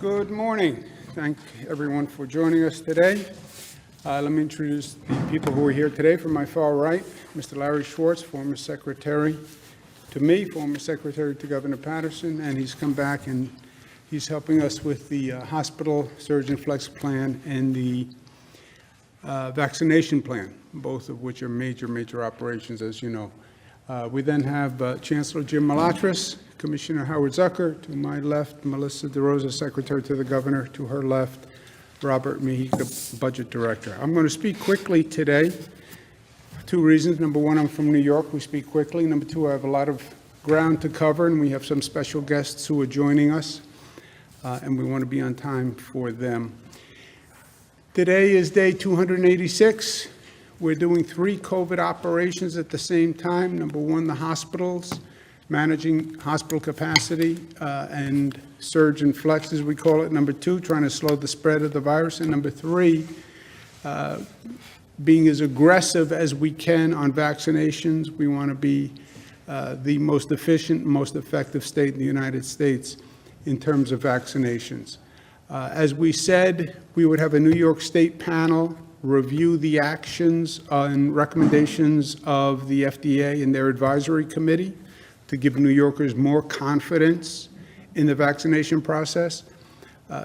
Good morning. Thank everyone for joining us today. Let me introduce the people who are here today. From my far right, Mr. Larry Schwartz, former secretary to me, former secretary to Governor Patterson, and he's come back and he's helping us with the hospital surgeon flex plan and the vaccination plan, both of which are major operations, as you know. We then have Chancellor Jim Malatras, Commissioner Howard Zucker, to my left, Melissa DeRosa, Secretary to the Governor, to her left, Robert Mihica, Budget Director. I'm going to speak quickly today. Two reasons. Number one, I'm from New York. We speak quickly. Number two, I have a lot of ground to cover, and we have some special guests who are joining us, and we want to be on time for them. Today is day 286. We're doing 3 COVID operations at the same time. Number one, the hospitals, managing hospital capacity and surge and flex, as we call it. Number two, trying to slow the spread of the virus. And number three, being as aggressive as we can on vaccinations. We want to be the most efficient, most effective state in the United States in terms of vaccinations. As we said, we would have a New York State panel review the actions and recommendations of the FDA and their advisory committee to give New Yorkers more confidence in the vaccination process.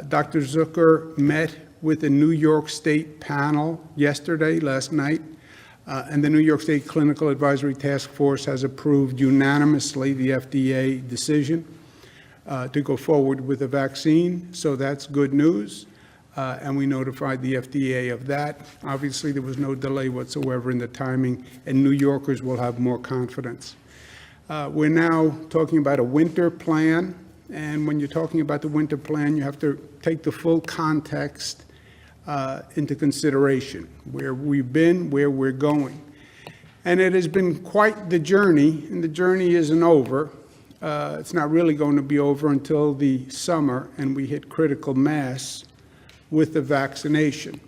Dr. Zucker met with the New York State panel last night, and the New York State Clinical Advisory Task Force has approved unanimously the FDA decision to go forward with the vaccine, so that's good news. And we notified the FDA of that. Obviously, there was no delay whatsoever in the timing, and New Yorkers will have more confidence. We're now talking about a winter plan, and when you're talking about the winter plan, you have to take the full context into consideration, where we've been, where we're going. And it has been quite the journey, and the journey isn't over. It's not really going to be over until the summer, and we hit critical mass with the vaccination.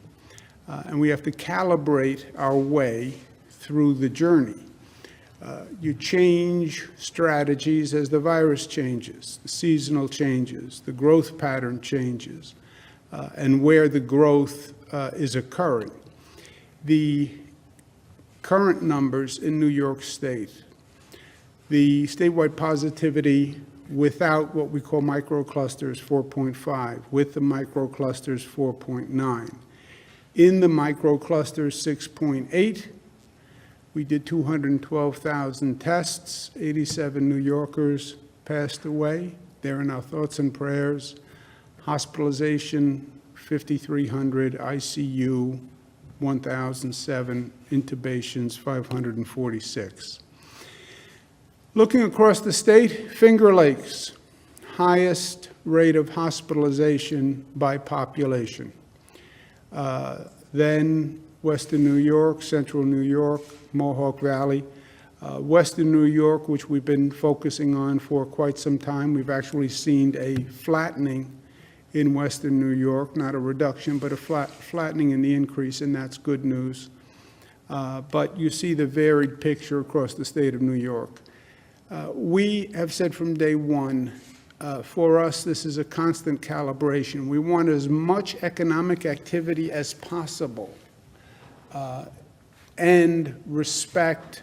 And we have to calibrate our way through the journey. You change strategies as the virus changes, the seasonal changes, the growth pattern changes, and where the growth is occurring. The current numbers in New York State, the statewide positivity without what we call microclusters, 4.5. With the microclusters, 4.9. In the microclusters, 6.8. We did 212,000 tests. 87 New Yorkers passed away. They're in our thoughts and prayers. Hospitalization, 5,300. ICU, 1,007. Intubations, 546. Looking across the state, Finger Lakes, highest rate of hospitalization by population. Then Western New York, Central New York, Mohawk Valley. Western New York, which we've been focusing on for quite some time, we've actually seen a flattening in Western New York, not a reduction, but a flattening in the increase, and that's good news. But you see the varied picture across the state of New York. We have said from day one, for us, this is a constant calibration. We want as much economic activity as possible and respect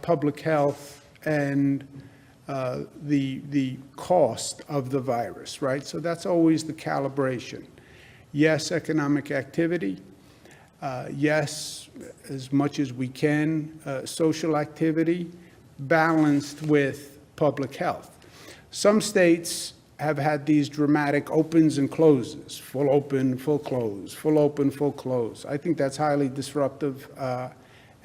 public health and the cost of the virus, right? So that's always the calibration. Yes, economic activity. Yes, as much as we can, social activity, balanced with public health. Some states have had these dramatic opens and closes, full open, full close, full open, full close. I think that's highly disruptive,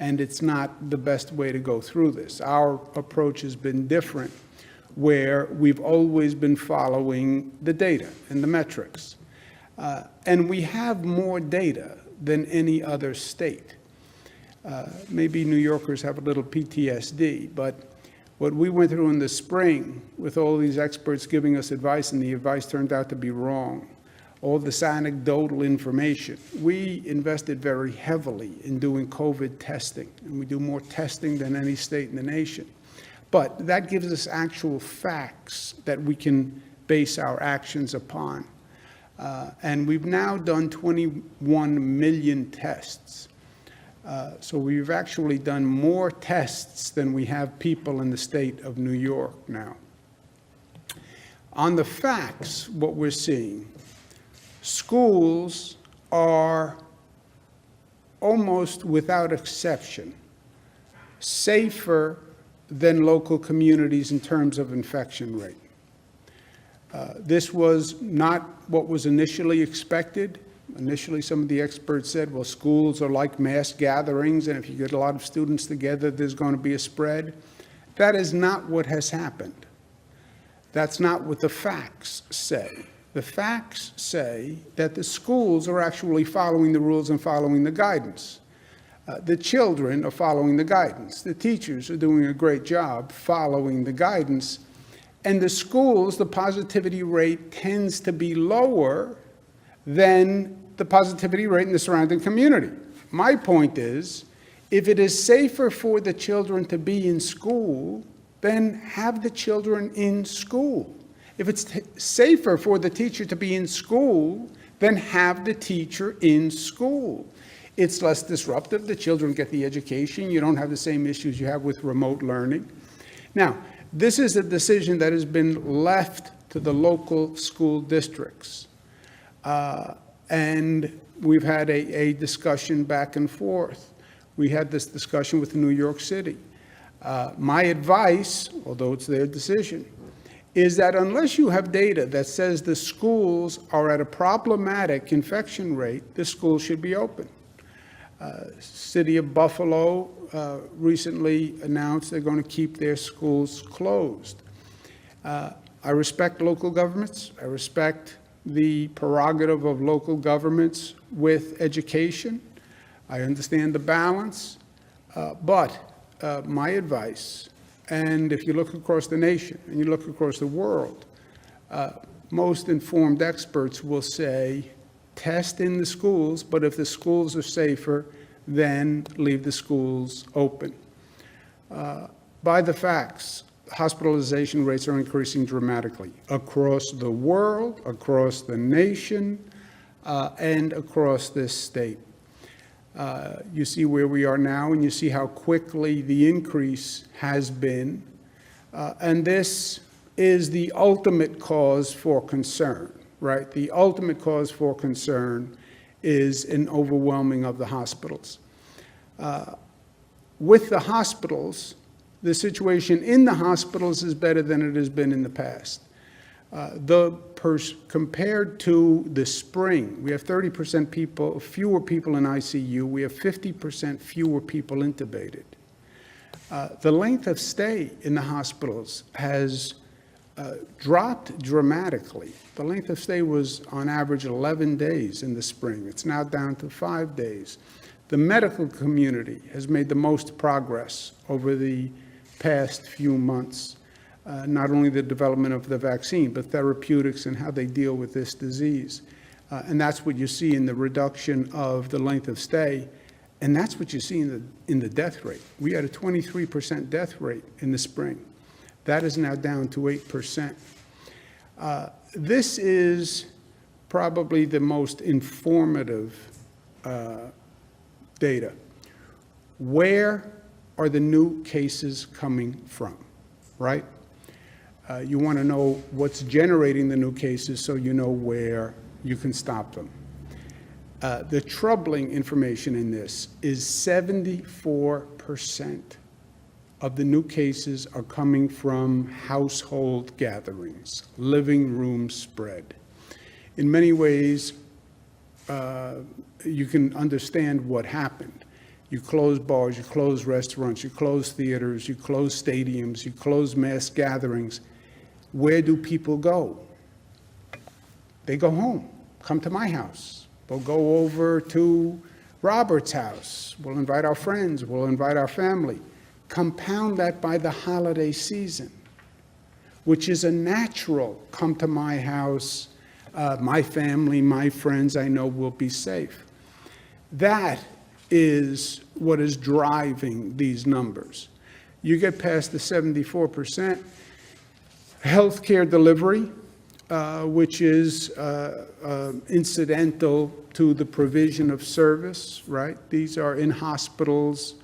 and it's not the best way to go through this. Our approach has been different, where we've always been following the data and the metrics. And we have more data than any other state. Maybe New Yorkers have a little PTSD, but what we went through in the spring with all these experts giving us advice, and the advice turned out to be wrong, all this anecdotal information, we invested very heavily in doing COVID testing, and we do more testing than any state in the nation. But that gives us actual facts that we can base our actions upon. And we've now done 21 million tests. So we've actually done more tests than we have people in the state of New York now. On the facts, what we're seeing, schools are almost without exception safer than local communities in terms of infection rate. This was not what was initially expected. Initially, some of the experts said, well, schools are like mass gatherings, and if you get a lot of students together, there's going to be a spread. That is not what has happened. That's not what the facts say. The facts say that the schools are actually following the rules and following the guidance. The children are following the guidance. The teachers are doing a great job following the guidance. And the schools, the positivity rate tends to be lower than the positivity rate in the surrounding community. My point is, if it is safer for the children to be in school, then have the children in school. If it's safer for the teacher to be in school, then have the teacher in school. It's less disruptive. The children get the education. You don't have the same issues you have with remote learning. Now, this is a decision that has been left to the local school districts. And we've had a discussion back and forth. We had this discussion with New York City. My advice, although it's their decision, is that unless you have data that says the schools are at a problematic infection rate, the schools should be open. City of Buffalo recently announced they're going to keep their schools closed. I respect local governments. I respect the prerogative of local governments with education. I understand the balance, but my advice, and if you look across the nation and you look across the world, most informed experts will say, test in the schools, but if the schools are safer, then leave the schools open. By the facts, hospitalization rates are increasing dramatically across the world, across the nation, and across this state. You see where we are now, and you see how quickly the increase has been. And this is the ultimate cause for concern, right? The ultimate cause for concern is an overwhelming of the hospitals. With the hospitals, the situation in the hospitals is better than it has been in the past. Compared to the spring, we have 30% fewer people in ICU. We have 50% fewer people intubated. The length of stay in the hospitals has dropped dramatically. The length of stay was on average 11 days in the spring. It's now down to 5 days. The medical community has made the most progress over the past few months. Not only the development of the vaccine, but therapeutics and how they deal with this disease. And that's what you see in the reduction of the length of stay. And that's what you see in the death rate. We had a 23% death rate in the spring. That is now down to 8%. This is probably the most informative data. Where are the new cases coming from, right? You want to know what's generating the new cases so you know where you can stop them. The troubling information in this is 74% of the new cases are coming from household gatherings, living room spread. In many ways, you can understand what happened. You close bars, you close restaurants, you close theaters, you close stadiums, you close mass gatherings. Where do people go? They go home. Come to my house. We'll go over to Robert's house. We'll invite our friends. We'll invite our family. Compound that by the holiday season, which is a natural come to my house, my family, my friends I know will be safe. That is what is driving these numbers. You get past the 74%, healthcare delivery, which is incidental to the provision of service, right? These are in hospitals,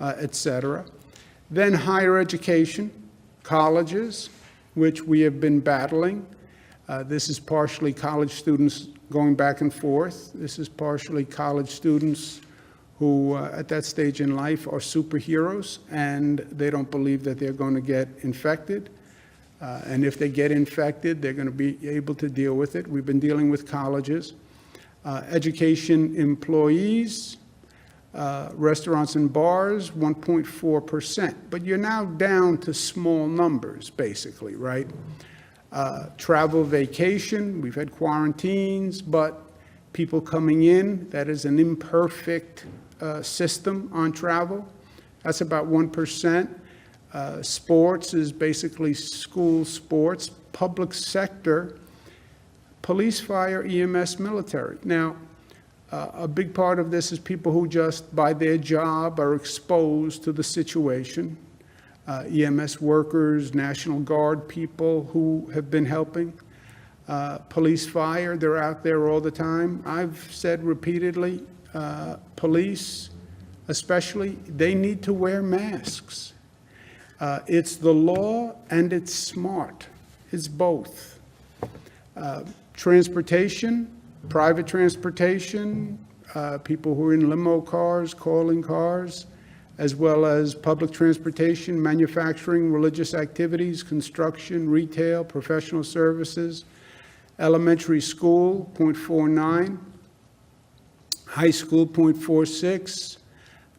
et cetera. Then higher education, colleges, which we have been battling. This is partially college students going back and forth. This is partially college students who, at that stage in life, are superheroes, and they don't believe that they're going to get infected. And if they get infected, they're going to be able to deal with it. We've been dealing with colleges. Education employees, restaurants and bars, 1.4%. But you're now down to small numbers, basically, right? Travel, vacation, we've had quarantines, but people coming in, that is an imperfect system on travel. That's about 1%. Sports is basically school sports. Public sector, police, fire, EMS, military. Now, a big part of this is people who just by their job are exposed to the situation. EMS workers, National Guard people who have been helping. Police, fire, they're out there all the time. I've said repeatedly, police especially, they need to wear masks. It's the law and it's smart. It's both. Transportation, private transportation, people who are in limo cars, calling cars, as well as public transportation, manufacturing, religious activities, construction, retail, professional services. Elementary school, 0.49. High school, 0.46.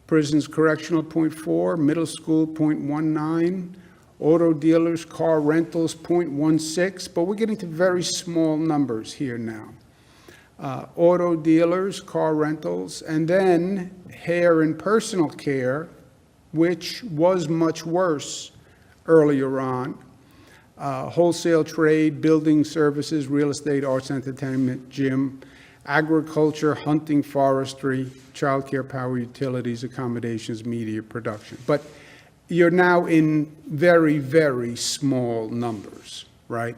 Prisons, correctional, 0.4. Middle school, 0.19. Auto dealers, car rentals, 0.16. But we're getting to very small numbers here now. Auto dealers, car rentals, and then hair and personal care, which was much worse earlier on. Wholesale trade, building services, real estate, arts, entertainment, gym, agriculture, hunting, forestry, childcare, power utilities, accommodations, media production. But you're now in very, very small numbers, right?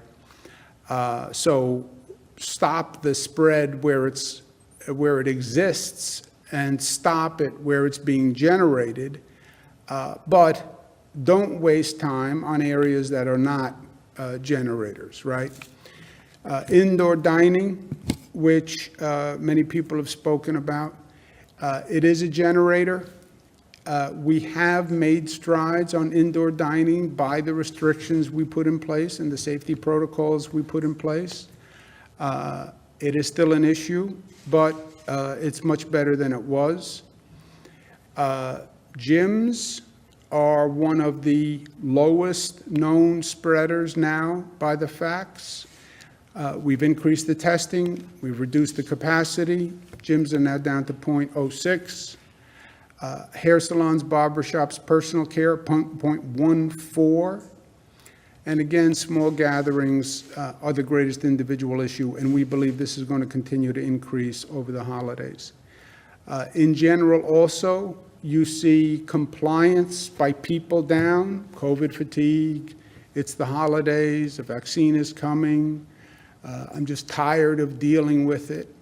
So stop the spread where it exists and stop it where it's being generated, but don't waste time on areas that are not generators, right? Indoor dining, which many people have spoken about, it is a generator. We have made strides on indoor dining by the restrictions we put in place and the safety protocols we put in place. It is still an issue, but it's much better than it was. Gyms are one of the lowest known spreaders now by the facts. We've increased the testing, we've reduced the capacity. Gyms are now down to 0.06. Hair salons, barbershops, personal care, 0.14. And again, small gatherings are the greatest individual issue, and we believe this is going to continue to increase over the holidays. In general, also, you see compliance by people down, COVID fatigue, it's the holidays, a vaccine is coming, I'm just tired of dealing with it.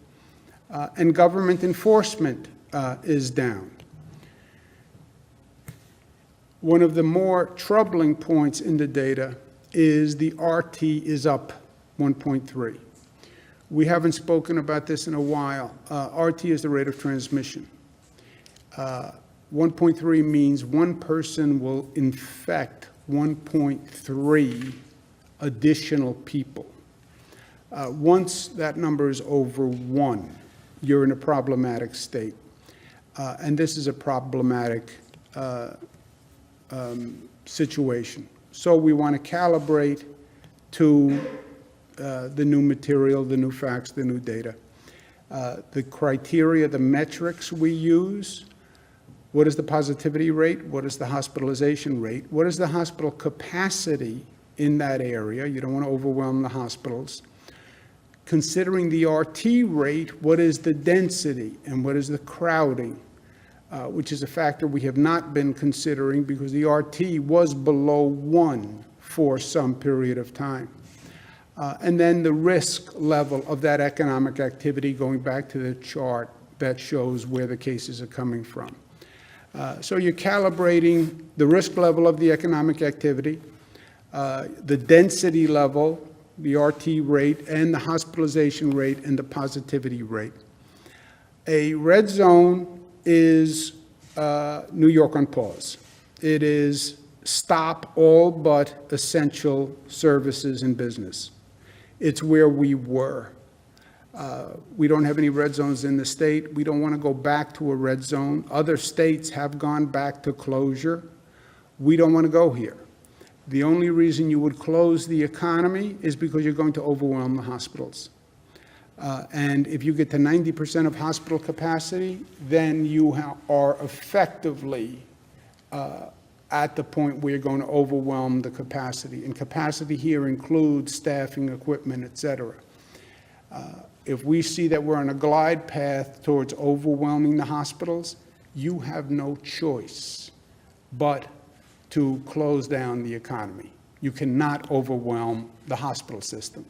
And government enforcement is down. One of the more troubling points in the data is the RT is up 1.3. We haven't spoken about this in a while. RT is the rate of transmission. 1.3 means one person will infect 1.3 additional people. Once that number is over 1, you're in a problematic state. And this is a problematic situation. So we want to calibrate to the new material, the new facts, the new data. The criteria, the metrics we use, what is the positivity rate? What is the hospitalization rate? What is the hospital capacity in that area? You don't want to overwhelm the hospitals. Considering the RT rate, what is the density and what is the crowding? Which is a factor we have not been considering because the RT was below 1 for some period of time. And then the risk level of that economic activity, going back to the chart that shows where the cases are coming from. So you're calibrating the risk level of the economic activity, the density level, the RT rate, and the hospitalization rate and the positivity rate. A red zone is New York on pause. It is stop all but essential services and business. It's where we were. We don't have any red zones in the state. We don't want to go back to a red zone. Other states have gone back to closure. We don't want to go here. The only reason you would close the economy is because you're going to overwhelm the hospitals. And if you get to 90% of hospital capacity, then you are effectively at the point where you're going to overwhelm the capacity. And capacity here includes staffing, equipment, et cetera. If we see that we're on a glide path towards overwhelming the hospitals, you have no choice but to close down the economy. You cannot overwhelm the hospital system.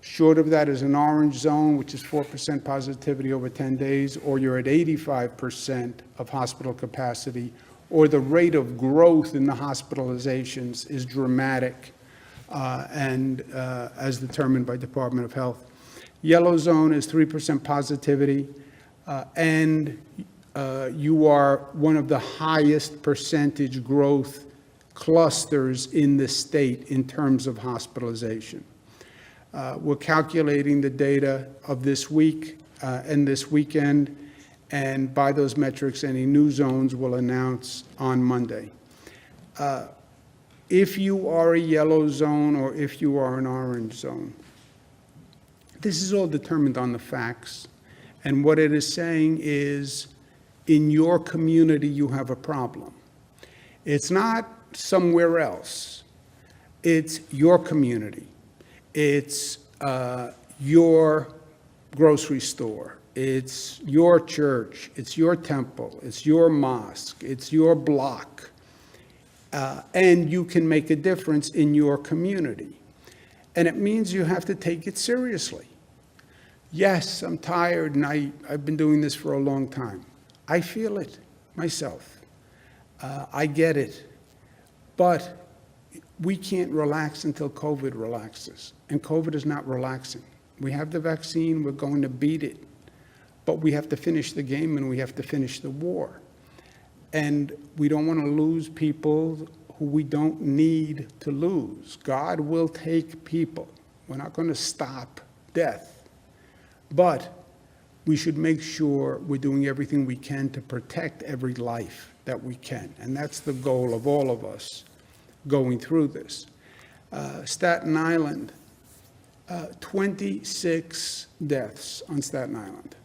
Short of that is an orange zone, which is 4% positivity over 10 days, or you're at 85% of hospital capacity, or the rate of growth in the hospitalizations is dramatic and as determined by Department of Health. Yellow zone is 3% positivity, and you are one of the highest percentage growth clusters in the state in terms of hospitalization. We're calculating the data of this week and this weekend, and by those metrics, any new zones will announce on Monday. If you are a yellow zone or if you are an orange zone, this is all determined on the facts. And what it is saying is, in your community, you have a problem. It's not somewhere else. It's your community. It's your grocery store. It's your church. It's your temple. It's your mosque. It's your block. And you can make a difference in your community. And it means you have to take it seriously. Yes, I'm tired, and I've been doing this for a long time. I feel it myself. I get it. But we can't relax until COVID relaxes. And COVID is not relaxing. We have the vaccine. We're going to beat it. But we have to finish the game, and we have to finish the war. And we don't want to lose people who we don't need to lose. God will take people. We're not going to stop death. But we should make sure we're doing everything we can to protect every life that we can. And that's the goal of all of us going through this. Staten Island, 26 deaths on Staten Island.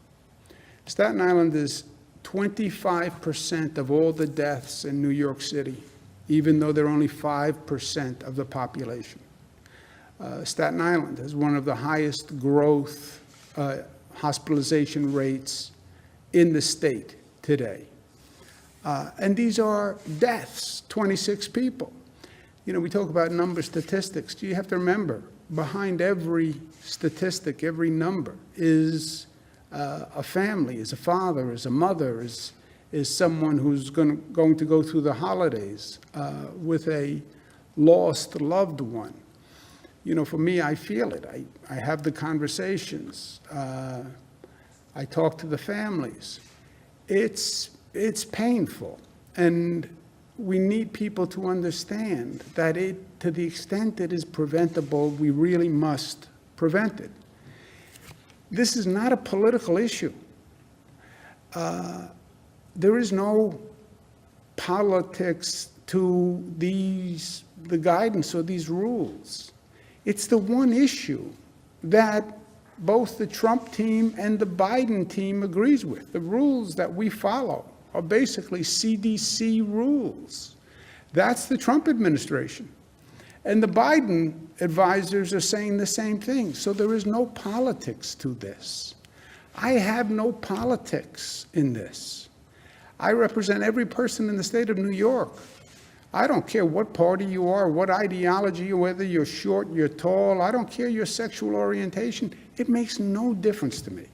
Staten Island is 25% of all the deaths in New York City, even though they're only 5% of the population. Staten Island has one of the highest growth hospitalization rates in the state today. And these are deaths, 26 people. You know, we talk about number statistics. You have to remember, behind every statistic, every number is a family, is a father, is a mother, is someone who's going to go through the holidays with a lost loved one. You know, for me, I feel it. I have the conversations. I talk to the families. It's painful. And we need people to understand that to the extent it is preventable, we really must prevent it. This is not a political issue. There is no politics to the guidance or these rules. It's the one issue that both the Trump team and the Biden team agrees with. The rules that we follow are basically CDC rules. That's the Trump administration. And the Biden advisors are saying the same thing. So there is no politics to this. I have no politics in this. I represent every person in the state of New York. I don't care what party you are, what ideology, whether you're short, you're tall, I don't care your sexual orientation. It makes no difference to me.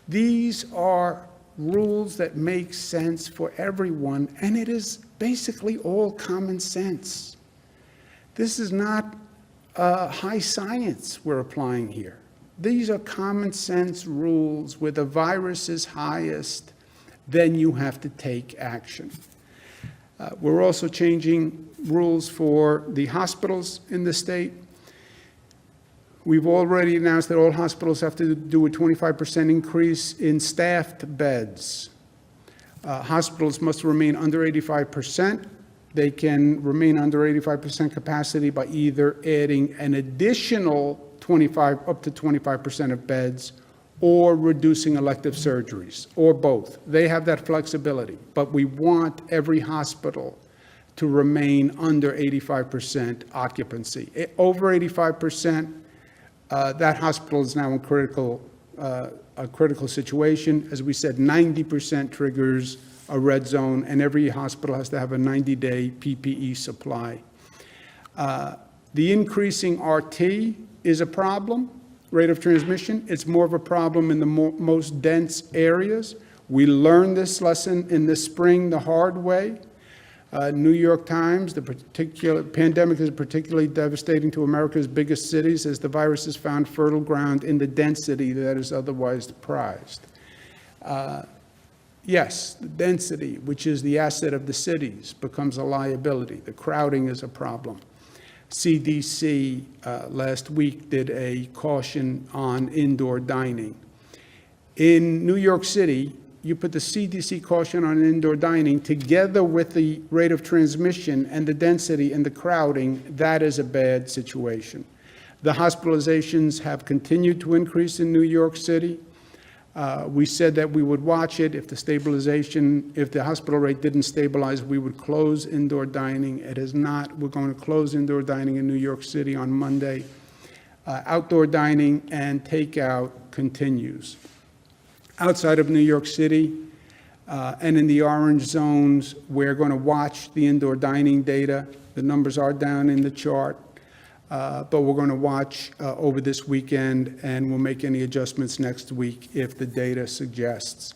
These are rules that make sense for everyone, and it is basically all common sense. This is not high science we're applying here. These are common sense rules. Where the virus is highest, then you have to take action. We're also changing rules for the hospitals in the state. We've already announced that all hospitals have to do a 25% increase in staffed beds. Hospitals must remain under 85%. They can remain under 85% capacity by either adding an additional up to 25% of beds, or reducing elective surgeries, or both. They have that flexibility, but we want every hospital to remain under 85% occupancy. Over 85%, that hospital is now in a critical situation. As we said, 90% triggers a red zone, and every hospital has to have a 90-day PPE supply. The increasing RT is a problem, rate of transmission. It's more of a problem in the most dense areas. We learned this lesson in the spring the hard way. New York Times, the pandemic is particularly devastating to America's biggest cities, as the virus has found fertile ground in the density that is otherwise prized. Yes, the density, which is the asset of the cities, becomes a liability. The crowding is a problem. CDC last week did a caution on indoor dining. In New York City, you put the CDC caution on indoor dining together with the rate of transmission and the density and the crowding, that is a bad situation. The hospitalizations have continued to increase in New York City. We said that we would watch it. If the hospital rate didn't stabilize, we would close indoor dining. It has not. We're going to close indoor dining in New York City on Monday. Outdoor dining and takeout continues. Outside of New York City and in the orange zones, we're going to watch the indoor dining data. The numbers are down in the chart. But we're going to watch over this weekend, and we'll make any adjustments next week if the data suggests.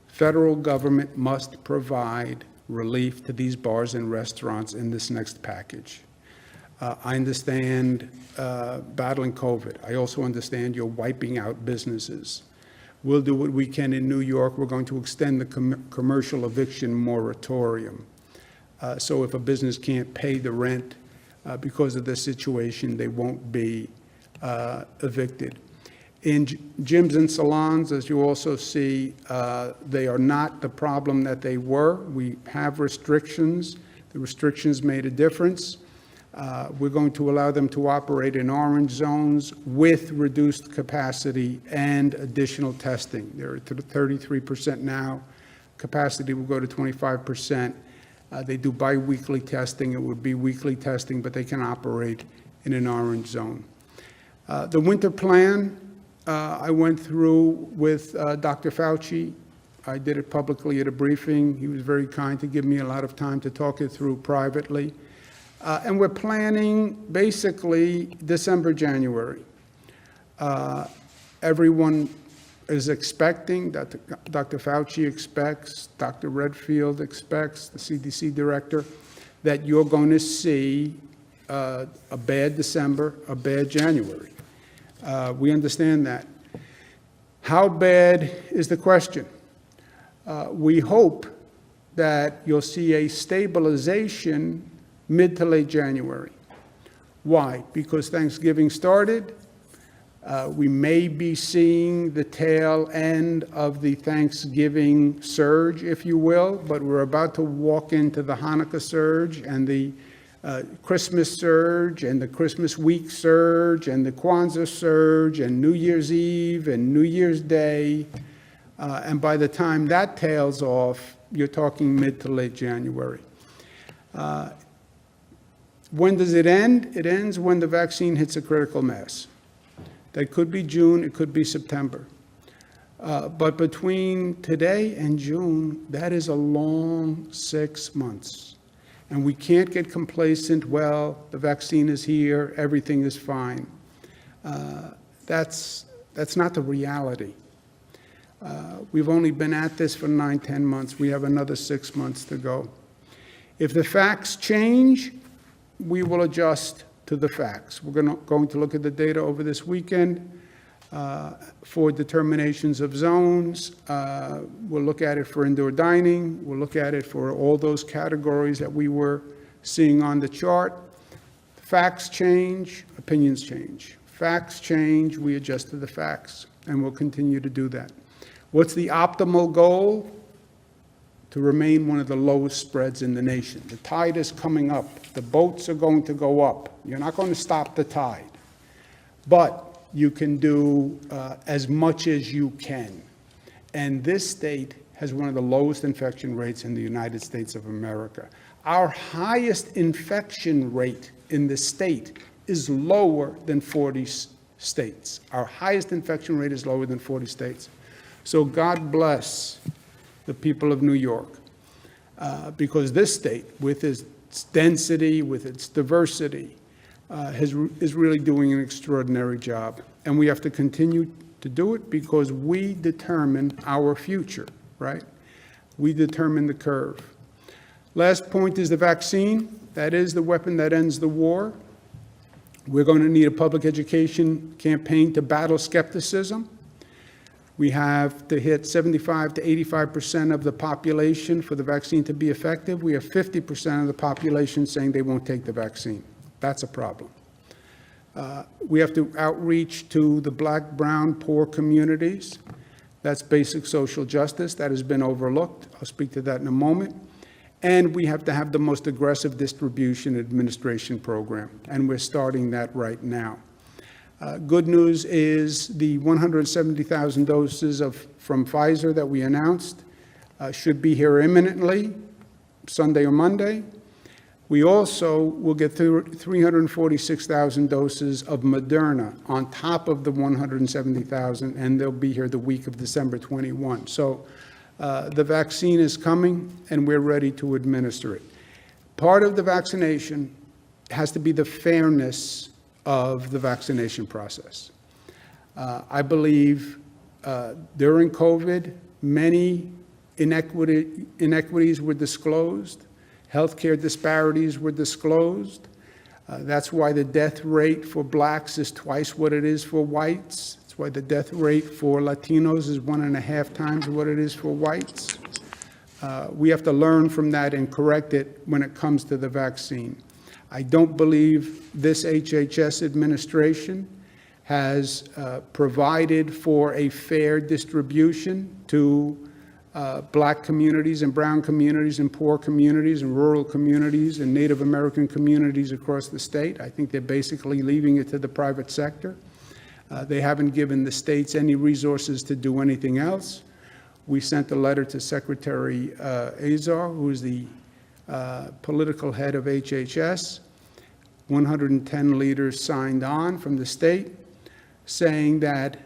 Federal government must provide relief to these bars and restaurants in this next package. I understand battling COVID. I also understand you're wiping out businesses. We'll do what we can in New York. We're going to extend the commercial eviction moratorium. So if a business can't pay the rent, because of the situation, they won't be evicted. In gyms and salons, as you also see, they are not the problem that they were. We have restrictions. The restrictions made a difference. We're going to allow them to operate in orange zones with reduced capacity and additional testing. They're at 33% now. Capacity will go to 25%. They do biweekly testing. It would be weekly testing, but they can operate in an orange zone. The winter plan, I went through with Dr. Fauci. I did it publicly at a briefing. He was very kind to give me a lot of time to talk it through privately. And we're planning basically December, January. Everyone is expecting, Dr. Fauci expects, Dr. Redfield expects, the CDC director, that you're going to see a bad December, a bad January. We understand that. How bad is the question? We hope that you'll see a stabilization mid to late January. Why? Because Thanksgiving started. We may be seeing the tail end of the Thanksgiving surge, if you will, but we're about to walk into the Hanukkah surge and the Christmas surge and the Christmas week surge and the Kwanzaa surge and New Year's Eve and New Year's Day. And by the time that tails off, you're talking mid to late January. When does it end? It ends when the vaccine hits a critical mass. That could be June, it could be September. But between today and June, that is a long 6 months. And we can't get complacent, well, the vaccine is here, everything is fine. That's not the reality. We've only been at this for 9-10 months. We have another 6 months to go. If the facts change, we will adjust to the facts. We're going to look at the data over this weekend for determinations of zones. We'll look at it for indoor dining. We'll look at it for all those categories that we were seeing on the chart. Facts change, opinions change. Facts change, we adjust to the facts, and we'll continue to do that. What's the optimal goal? To remain one of the lowest spreads in the nation. The tide is coming up. The boats are going to go up. You're not going to stop the tide. But you can do as much as you can. And this state has one of the lowest infection rates in the United States of America. Our highest infection rate in the state is lower than 40 states. Our highest infection rate is lower than 40 states. So God bless the people of New York, because this state, with its density, with its diversity, is really doing an extraordinary job. And we have to continue to do it because we determine our future, right? We determine the curve. Last point is the vaccine. That is the weapon that ends the war. We're going to need a public education campaign to battle skepticism. We have to hit 75 to 85% of the population for the vaccine to be effective. We have 50% of the population saying they won't take the vaccine. That's a problem. We have to outreach to the black, brown, poor communities. That's basic social justice that has been overlooked. I'll speak to that in a moment. And we have to have the most aggressive distribution administration program, and we're starting that right now. Good news is the 170,000 doses from Pfizer that we announced should be here imminently, Sunday or Monday. We also will get 346,000 doses of Moderna on top of the 170,000, and they'll be here the week of December 21. So the vaccine is coming, and we're ready to administer it. Part of the vaccination has to be the fairness of the vaccination process. I believe during COVID, many inequities were disclosed. Healthcare disparities were disclosed. That's why the death rate for blacks is twice what it is for whites. That's why the death rate for Latinos is 1.5 times what it is for whites. We have to learn from that and correct it when it comes to the vaccine. I don't believe this HHS administration has provided for a fair distribution to black communities and brown communities and poor communities and rural communities and Native American communities across the state. I think they're basically leaving it to the private sector. They haven't given the states any resources to do anything else. We sent a letter to Secretary Azar, who is the political head of HHS. 110 leaders signed on from the state saying that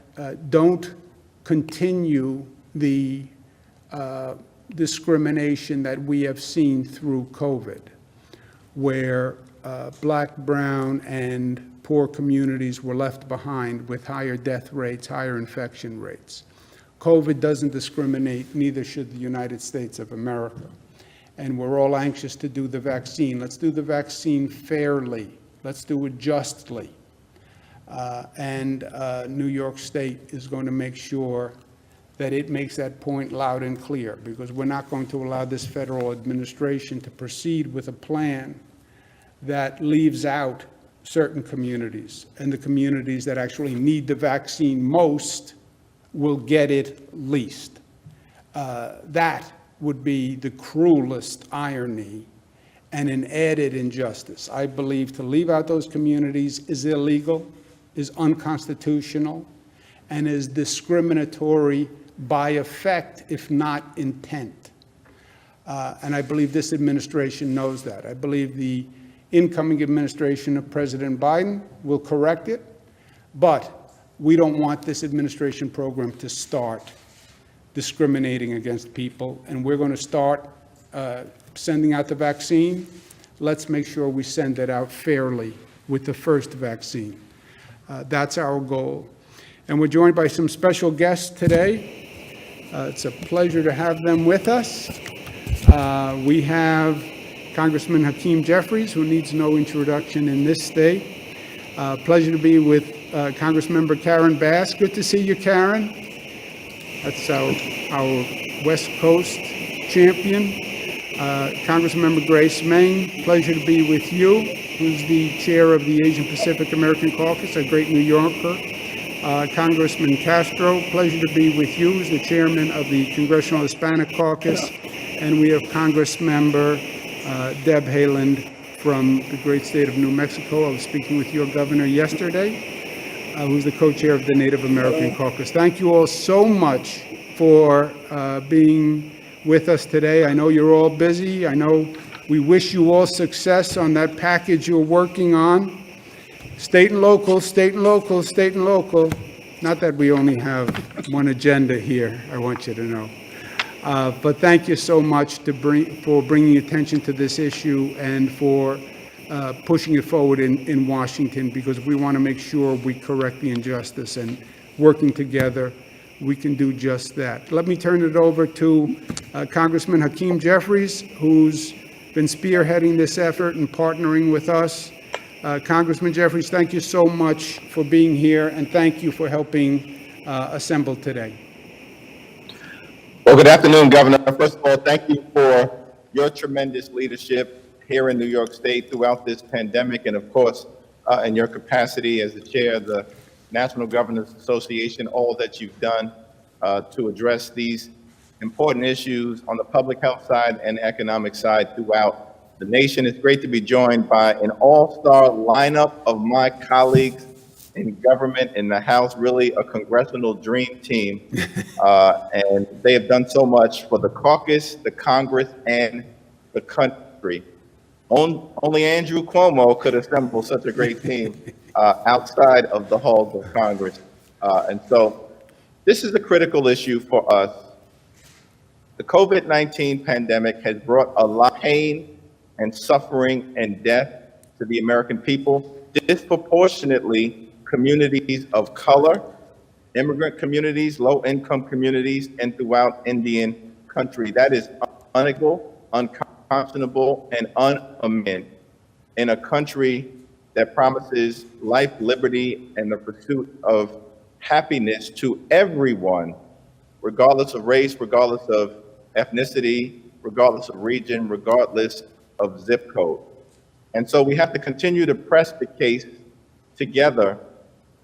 don't continue the discrimination that we have seen through COVID, where black, brown, and poor communities were left behind with higher death rates, higher infection rates. COVID doesn't discriminate, neither should the United States of America. And we're all anxious to do the vaccine. Let's do the vaccine fairly. Let's do it justly. And New York State is going to make sure that it makes that point loud and clear, because we're not going to allow this federal administration to proceed with a plan that leaves out certain communities, and the communities that actually need the vaccine most will get it least. That would be the cruelest irony and an added injustice. I believe to leave out those communities is illegal, is unconstitutional, and is discriminatory by effect, if not intent. And I believe this administration knows that. I believe the incoming administration of President Biden will correct it, but we don't want this administration program to start discriminating against people, and we're going to start sending out the vaccine. let's make sure we send it out fairly with the first vaccine. That's our goal. And we're joined by some special guests today. It's a pleasure to have them with us. We have Congressman Hakeem Jeffries, who needs no introduction in this state. Pleasure to be with Congressmember Karen Bass. Good to see you, Karen. That's our West Coast champion. Congressmember Grace Meng, pleasure to be with you, who's the chair of the Asian Pacific American Caucus, a great New Yorker. Congressman Castro, pleasure to be with you, who's the chairman of the Congressional Hispanic Caucus. And we have Congressmember Deb Haaland from the great state of New Mexico. I was speaking with your governor yesterday, who's the co-chair of the Native American Caucus. Thank you all so much for being with us today. I know you're all busy. I know we wish you all success on that package you're working on. State and local, state and local, state and local. Not that we only have one agenda here, I want you to know. But thank you so much for bringing attention to this issue and for pushing it forward in Washington, because we want to make sure we correct the injustice, and working together, we can do just that. Let me turn it over to Congressman Hakeem Jeffries, who's been spearheading this effort and partnering with us. Congressman Jeffries, thank you so much for being here, and thank you for helping assemble today. Well, good afternoon, Governor. First of all, thank you for your tremendous leadership here in New York State throughout this pandemic, and of course, in your capacity as the chair of the National Governors Association, all that you've done to address these important issues on the public health side and economic side throughout the nation. It's great to be joined by an all-star lineup of my colleagues in government, in the House, really a congressional dream team. And they have done so much for the caucus, the Congress, and the country. Only Andrew Cuomo could assemble such a great team outside of the halls of Congress. And so this is a critical issue for us. The COVID-19 pandemic has brought a lot of pain and suffering and death to the American people, disproportionately communities of color, immigrant communities, low-income communities, and throughout Indian country. That is unequal, unconscionable, and un-American in a country that promises life, liberty, and the pursuit of happiness to everyone, regardless of race, regardless of ethnicity, regardless of region, regardless of zip code. And so we have to continue to press the case together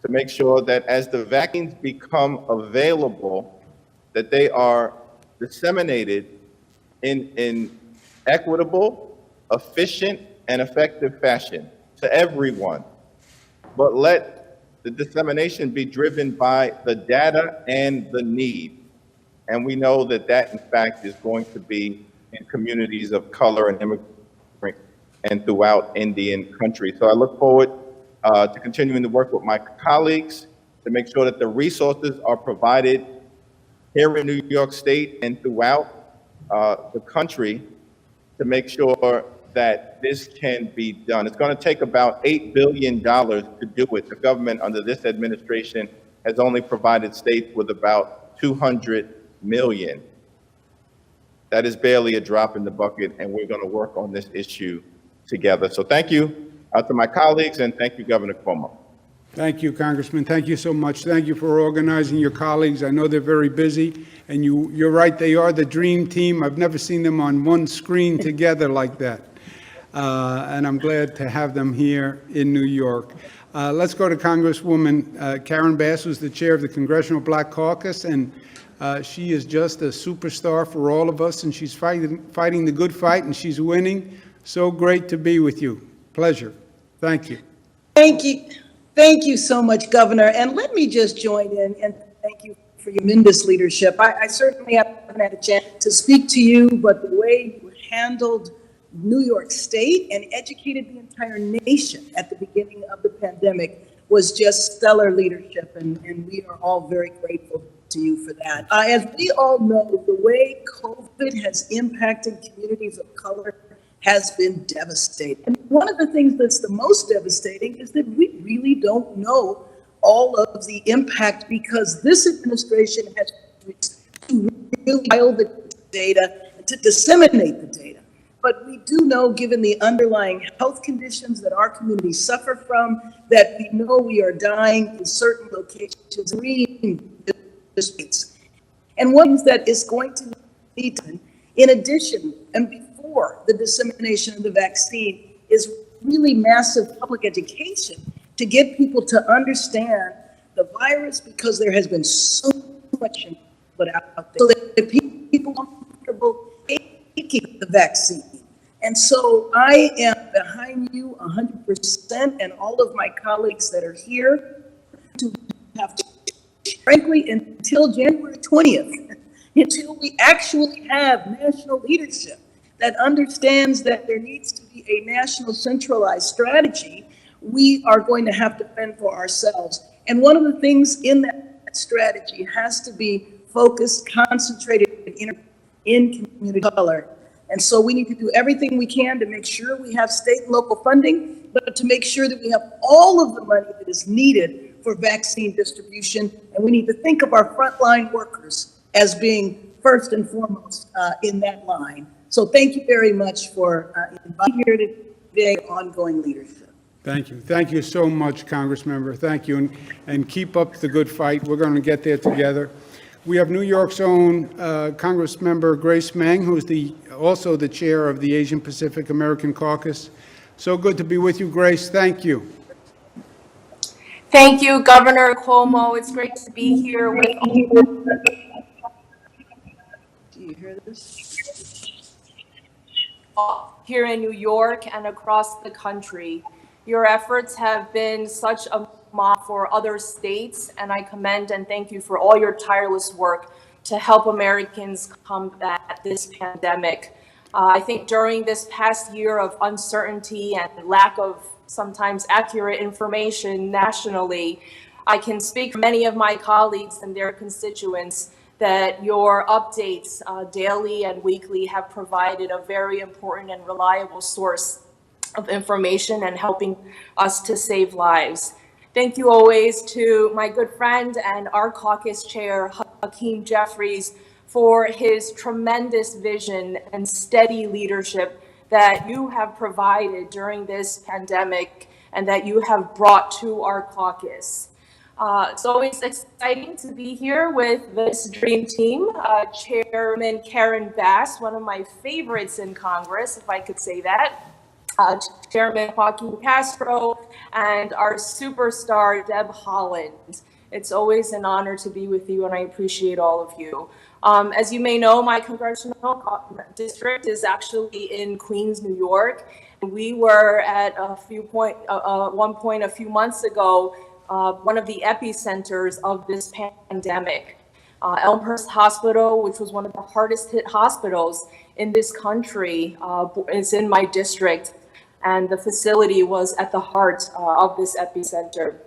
to make sure that as the vaccines become available, that they are disseminated in equitable, efficient, and effective fashion to everyone. But let the dissemination be driven by the data and the need. And we know that that, in fact, is going to be in communities of color and immigrant and throughout Indian country. So I look forward to continuing to work with my colleagues to make sure that the resources are provided here in New York State and throughout the country to make sure that this can be done. It's going to take about $8 billion to do it. The government under this administration has only provided states with about $200 million. That is barely a drop in the bucket, and we're going to work on this issue together. So thank you to my colleagues, and thank you, Governor Cuomo. Thank you, Congressman. Thank you so much. Thank you for organizing your colleagues. I know they're very busy, and you're right, they are the dream team. I've never seen them on one screen together like that. And I'm glad to have them here in New York. Let's go to Congresswoman Karen Bass, who's the chair of the Congressional Black Caucus, and she is just a superstar for all of us, and she's fighting the good fight, and she's winning. So great to be with you. Pleasure. Thank you. Thank you. Thank you so much, Governor. And let me just join in and thank you for your tremendous leadership. I certainly haven't had a chance to speak to you, but the way you handled New York State and educated the entire nation at the beginning of the pandemic was just stellar leadership, and we are all very grateful to you for that. As we all know, the way COVID has impacted communities of color has been devastating. And one of the things that's the most devastating is that we really don't know all of the impact, because this administration has to really file the data and to disseminate the data. But we do know, given the underlying health conditions that our communities suffer from, that we know we are dying in certain locations, and one thing that is going to need to, in addition and before the dissemination of the vaccine, is really massive public education to get people to understand the virus, because there has been so much put out there, so that people are comfortable taking the vaccine. And so I am behind you 100%, and all of my colleagues that are here to have to, frankly, until January 20th, until we actually have national leadership that understands that there needs to be a national centralized strategy, we are going to have to fend for ourselves. And one of the things in that strategy has to be focused, concentrated in community of color. And so we need to do everything we can to make sure we have state and local funding, but to make sure that we have all of the money that is needed for vaccine distribution. And we need to think of our frontline workers as being first and foremost in that line. So thank you very much for inviting here today, ongoing leadership. Thank you. Thank you so much, Congressmember. Thank you, and keep up the good fight. We're going to get there together. We have New York's own Congressmember Grace Meng, who is also the chair of the Asian Pacific American Caucus. So good to be with you, Grace. Thank you. Thank you, Governor Cuomo. It's great to be here with Do you hear this? here in New York and across the country. Your efforts have been such a model for other states, and I commend and thank you for all your tireless work to help Americans combat this pandemic. I think during this past year of uncertainty and lack of sometimes accurate information nationally, I can speak for many of my colleagues and their constituents that your updates daily and weekly have provided a very important and reliable source of information and helping us to save lives. Thank you always to my good friend and our caucus chair, Hakeem Jeffries, for his tremendous vision and steady leadership that you have provided during this pandemic and that you have brought to our caucus. It's always exciting to be here with this dream team. Chairman Karen Bass, one of my favorites in Congress, if I could say that. Chairman Joaquin Castro, and our superstar Deb Haaland. It's always an honor to be with you, and I appreciate all of you. As you may know, my congressional district is actually in Queens, New York. We were at one point a few months ago, one of the epicenters of this pandemic. Elmhurst Hospital, which was one of the hardest hit hospitals in this country, is in my district, and the facility was at the heart of this epicenter.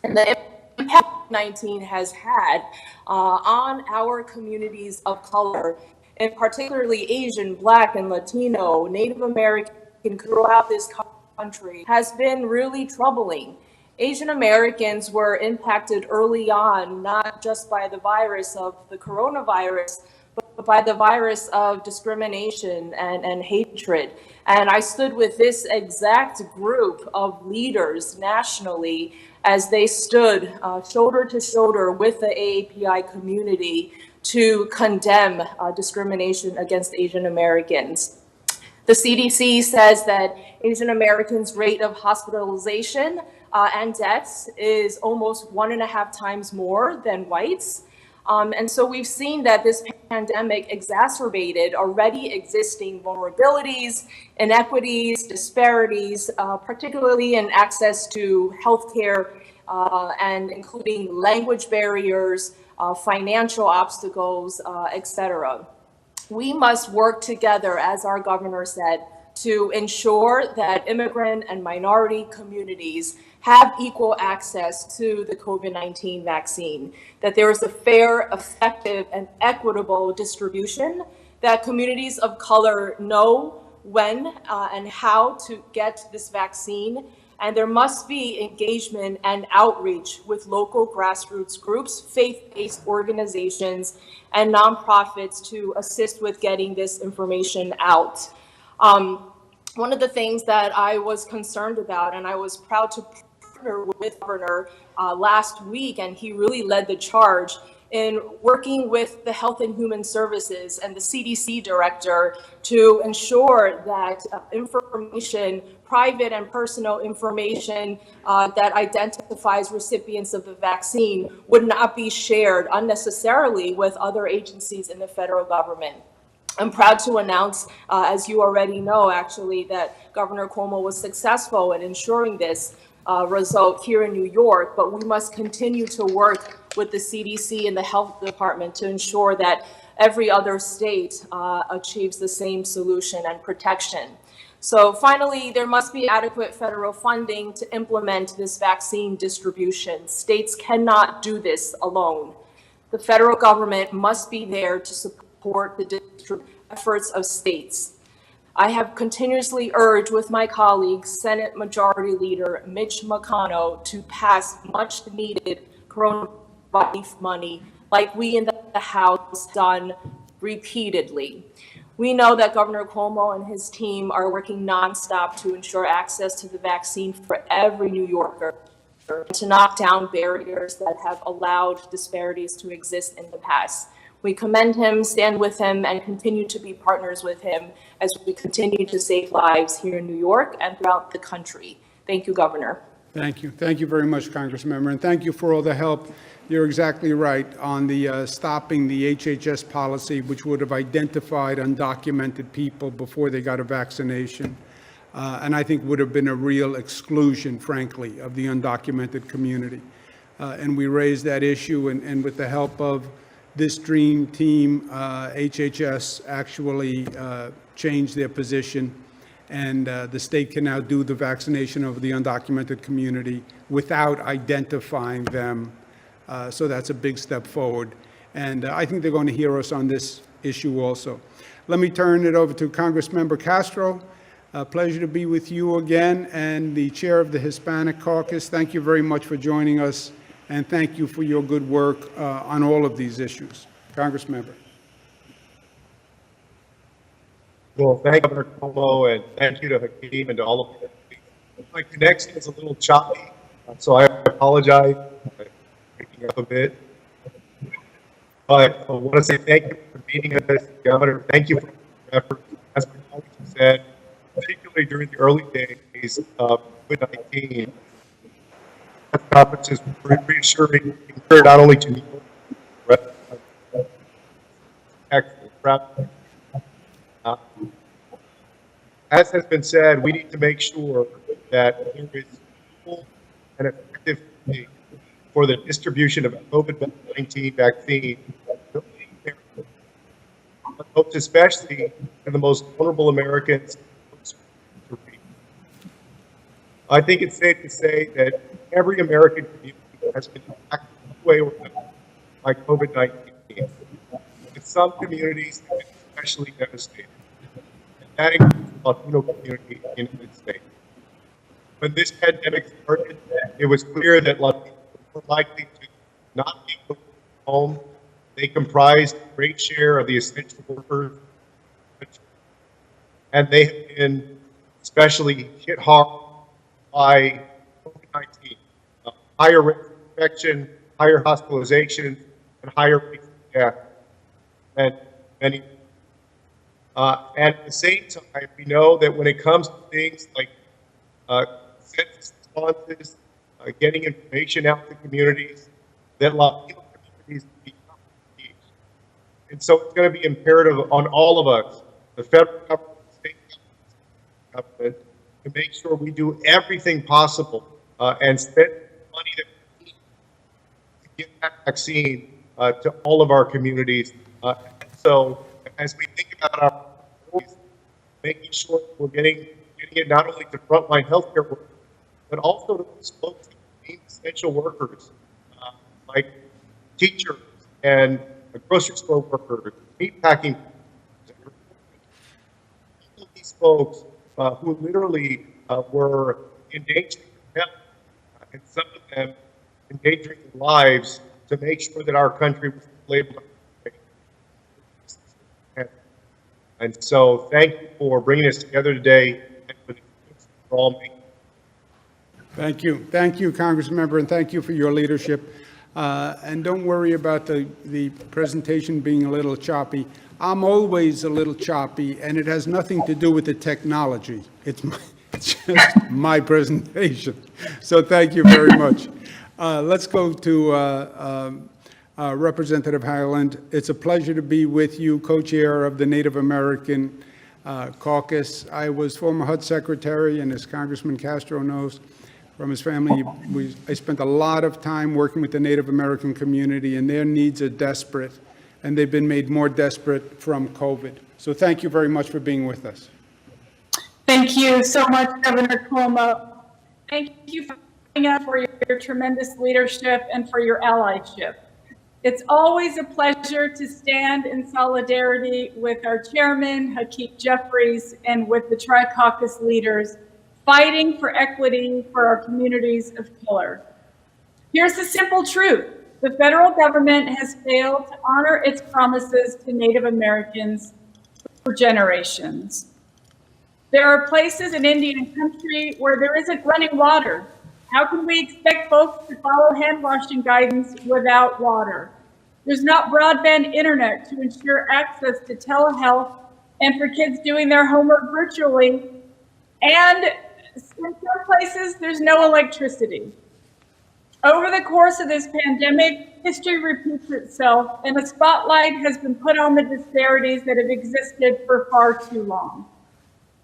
And the impact 19 has had on our communities of color, and particularly Asian, Black, and Latino, Native American throughout this country, has been really troubling. Asian Americans were impacted early on, not just by the virus of the coronavirus, but by the virus of discrimination and hatred. And I stood with this exact group of leaders nationally as they stood shoulder to shoulder with the AAPI community to condemn discrimination against Asian Americans. The CDC says that Asian Americans' rate of hospitalization and deaths is almost 1.5 times more than whites. And so we've seen that this pandemic exacerbated already existing vulnerabilities, inequities, disparities, particularly in access to healthcare, and including language barriers, financial obstacles, et cetera. We must work together, as our governor said, to ensure that immigrant and minority communities have equal access to the COVID-19 vaccine, that there is a fair, effective, and equitable distribution, that communities of color know when and how to get this vaccine, and there must be engagement and outreach with local grassroots groups, faith-based organizations, and nonprofits to assist with getting this information out. One of the things that I was concerned about, and I was proud to partner with Governor last week, and he really led the charge in working with the Health and Human Services and the CDC director to ensure that information, private and personal information that identifies recipients of the vaccine would not be shared unnecessarily with other agencies in the federal government. I'm proud to announce, as you already know, actually, that Governor Cuomo was successful in ensuring this result here in New York, but we must continue to work with the CDC and the health department to ensure that every other state achieves the same solution and protection. So finally, there must be adequate federal funding to implement this vaccine distribution. States cannot do this alone. The federal government must be there to support the efforts of states. I have continuously urged with my colleague, Senate Majority Leader Mitch McConnell, to pass much needed coronavirus relief money like we in the House done repeatedly. We know that Governor Cuomo and his team are working nonstop to ensure access to the vaccine for every New Yorker, to knock down barriers that have allowed disparities to exist in the past. We commend him, stand with him, and continue to be partners with him as we continue to save lives here in New York and throughout the country. Thank you, Governor. Thank you. Thank you very much, Congressmember, and thank you for all the help. You're exactly right on the stopping the HHS policy, which would have identified undocumented people before they got a vaccination, and I think would have been a real exclusion, frankly, of the undocumented community. And we raised that issue, and with the help of this dream team, HHS actually changed their position, and the state can now do the vaccination of the undocumented community without identifying them. So that's a big step forward. And I think they're going to hear us on this issue also. Let me turn it over to Congressmember Castro. Pleasure to be with you again, and the chair of the Hispanic Caucus. Thank you very much for joining us, and thank you for your good work on all of these issues. Congressmember. Well, thank you, Governor Cuomo, and thank you to Hakeem and to all of you. My connection is a little choppy, so I apologize for picking up a bit. But I want to say thank you for meeting us, Governor. Thank you for your efforts. As my colleagues have said, particularly during the early days of COVID-19, conferences were reassuring not only to New York, but actually, as has been said, we need to make sure that there is full and effective funding for the distribution of COVID-19 vaccine, especially to the most vulnerable Americans. I think it's safe to say that every American community has been impacted one way or another by COVID-19. In some communities, have been especially devastated. And that includes the Latino community in the United States. When this pandemic started, it was clear that Latinos were more likely to not be able to go home. They comprised a great share of the essential workers, and they have been especially hit hard by COVID-19, higher rates of infection, higher hospitalization, and higher rates of death than many. And at the same time, we know that when it comes to things like census responses, getting information out to communities, that Latino communities become engaged. And so it's going to be imperative on all of us, the federal government, state government, to make sure we do everything possible and spend money that we need to get that vaccine to all of our communities. So as we think about our priorities, making sure that we're getting it not only to frontline healthcare workers, but also to those folks that need essential workers, like teachers and grocery store workers, meat packing. All of these these folks who literally were endangering their health, and some of them endangering their lives to make sure that our country was able to. And so thank you for bringing us together today and for the for all making. Thank you. Thank you, Congressmember, and thank you for your leadership. And don't worry about the presentation being a little choppy. I'm always a little choppy, and it has nothing to do with the technology. It's just my presentation. So thank you very much. Let's go to Representative Highland. It's a pleasure to be with you, co-chair of the Native American Caucus. I was former HUD secretary, and as Congressman Castro knows from his family, I spent a lot of time working with the Native American community, and their needs are desperate, and they've been made more desperate from COVID. So thank you very much for being with us. Thank you so much, Governor Cuomo. Thank you for your tremendous leadership and for your allyship. It's always a pleasure to stand in solidarity with our chairman, Hakeem Jeffries, and with the Tri-Caucus leaders fighting for equity for our communities of color. Here's the simple truth. The federal government has failed to honor its promises to Native Americans for generations. There are places in Indian country where there isn't running water. How can we expect folks to follow hand washing guidance without water? There's not broadband internet to ensure access to telehealth and for kids doing their homework virtually. And in some places, there's no electricity. Over the course of this pandemic, history repeats itself, and a spotlight has been put on the disparities that have existed for far too long.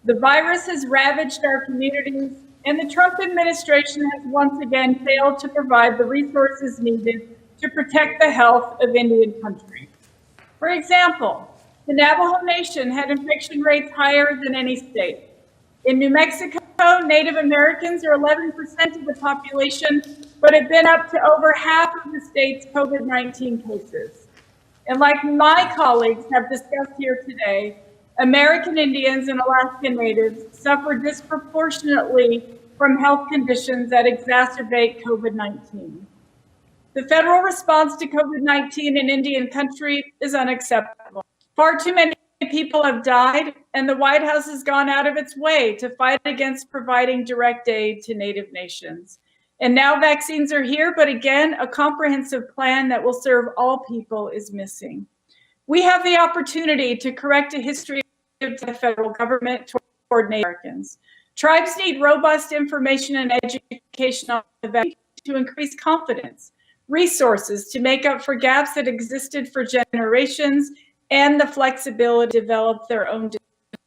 The virus has ravaged our communities, and the Trump administration has once again failed to provide the resources needed to protect the health of Indian country. For example, the Navajo Nation had infection rates higher than any state. In New Mexico, Native Americans are 11% of the population, but have been up to over half of the state's COVID-19 cases. And like my colleagues have discussed here today, American Indians and Alaskan Natives suffer disproportionately from health conditions that exacerbate COVID-19. The federal response to COVID-19 in Indian country is unacceptable. Far too many people have died, and the White House has gone out of its way to fight against providing direct aid to Native nations. And now vaccines are here, but again, a comprehensive plan that will serve all people is missing. We have the opportunity to correct a history of the federal government toward Native Americans. Tribes need robust information and education on the vaccine to increase confidence, resources to make up for gaps that existed for generations, and the flexibility to develop their own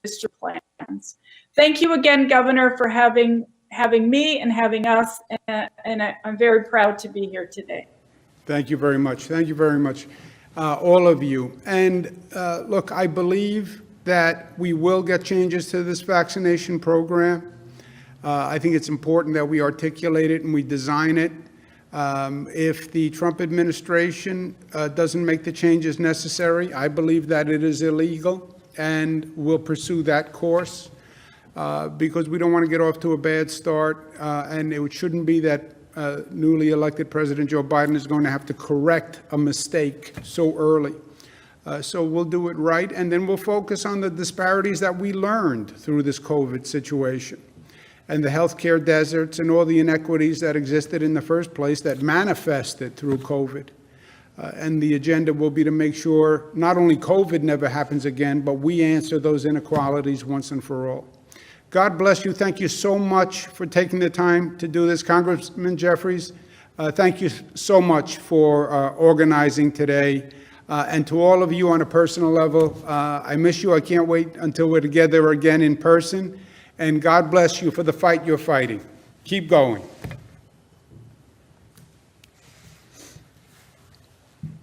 district plans. Thank you again, Governor, for having me and having us, and I'm very proud to be here today. Thank you very much. Thank you very much, all of you. And look, I believe that we will get changes to this vaccination program. I think it's important that we articulate it and we design it. If the Trump administration doesn't make the changes necessary, I believe that it is illegal, and we'll pursue that course because we don't want to get off to a bad start, and it shouldn't be that newly elected President Joe Biden is going to have to correct a mistake so early. So we'll do it right, and then we'll focus on the disparities that we learned through this COVID situation, and the healthcare deserts and all the inequities that existed in the first place that manifested through COVID. And the agenda will be to make sure not only COVID never happens again, but we answer those inequalities once and for all. God bless you. Thank you so much for taking the time to do this. Congressman Jeffries, thank you so much for organizing today. And to all of you on a personal level, I miss you. I can't wait until we're together again in person. And God bless you for the fight you're fighting. Keep going.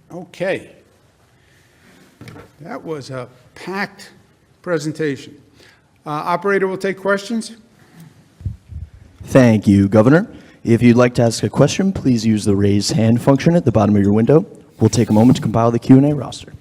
Okay. That was a packed presentation. Operator will take questions. Thank you, Governor. If you'd like to ask a question, please use the raise hand function at the bottom of your window. We'll take a moment to compile the Q&A roster.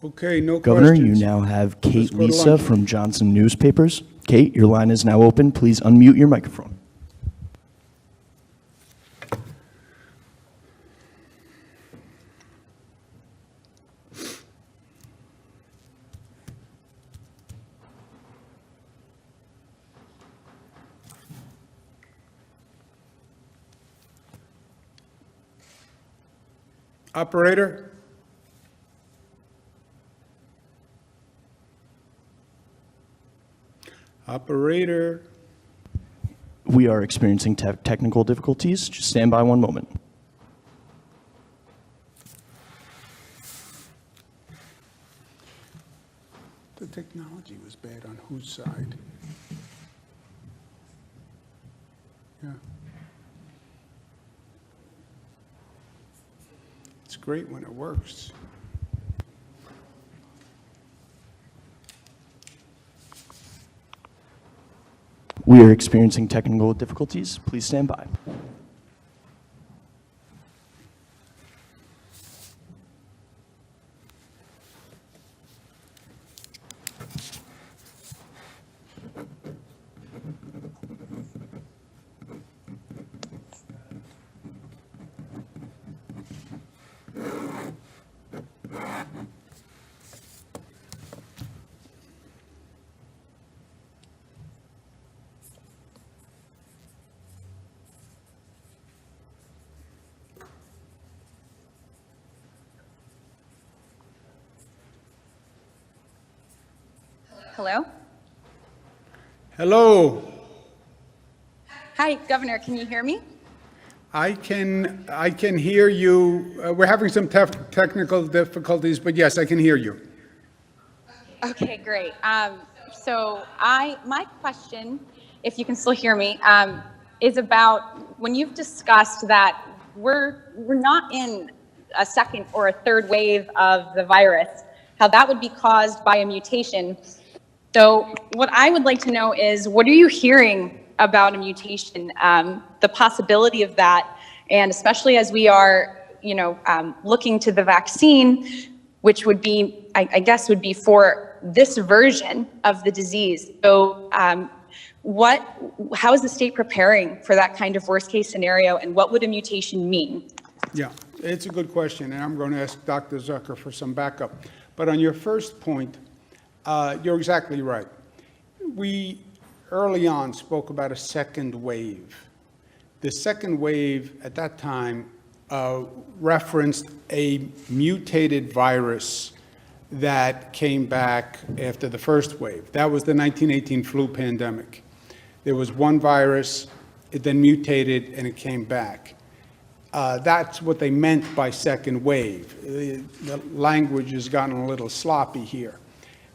Okay, no Governor, questions. you now have Kate Let's go to Lisa lunch. from Johnson Newspapers. Kate, your line is now open. Please unmute your microphone. Operator? Operator? We are experiencing technical difficulties. Just stand by one moment. The technology was bad on whose side? Yeah. It's great when it works. We are experiencing technical difficulties. Please stand by. Hello? Hello? Hi, Governor, can you hear me? I can hear you. We're having some technical difficulties, but yes, I can hear you. Okay, great. My question, if you can still hear me, is about when you've discussed that we're not in a second or a third wave of the virus, how that would be caused by a mutation. So what I would like to know is, what are you hearing about a mutation, the possibility of that, and especially as we are, looking to the vaccine, which would be, I guess, would be for this version of the disease. So how is the state preparing for that kind of worst case scenario, and what would a mutation mean? Yeah, it's a good question, and I'm going to ask Dr. Zucker for some backup. But on your first point, you're exactly right. We early on spoke about a second wave. The second wave at that time referenced a mutated virus that came back after the first wave. That was the 1918 flu pandemic. There was one virus, it then mutated, and it came back. That's what they meant by second wave. The language has gotten a little sloppy here.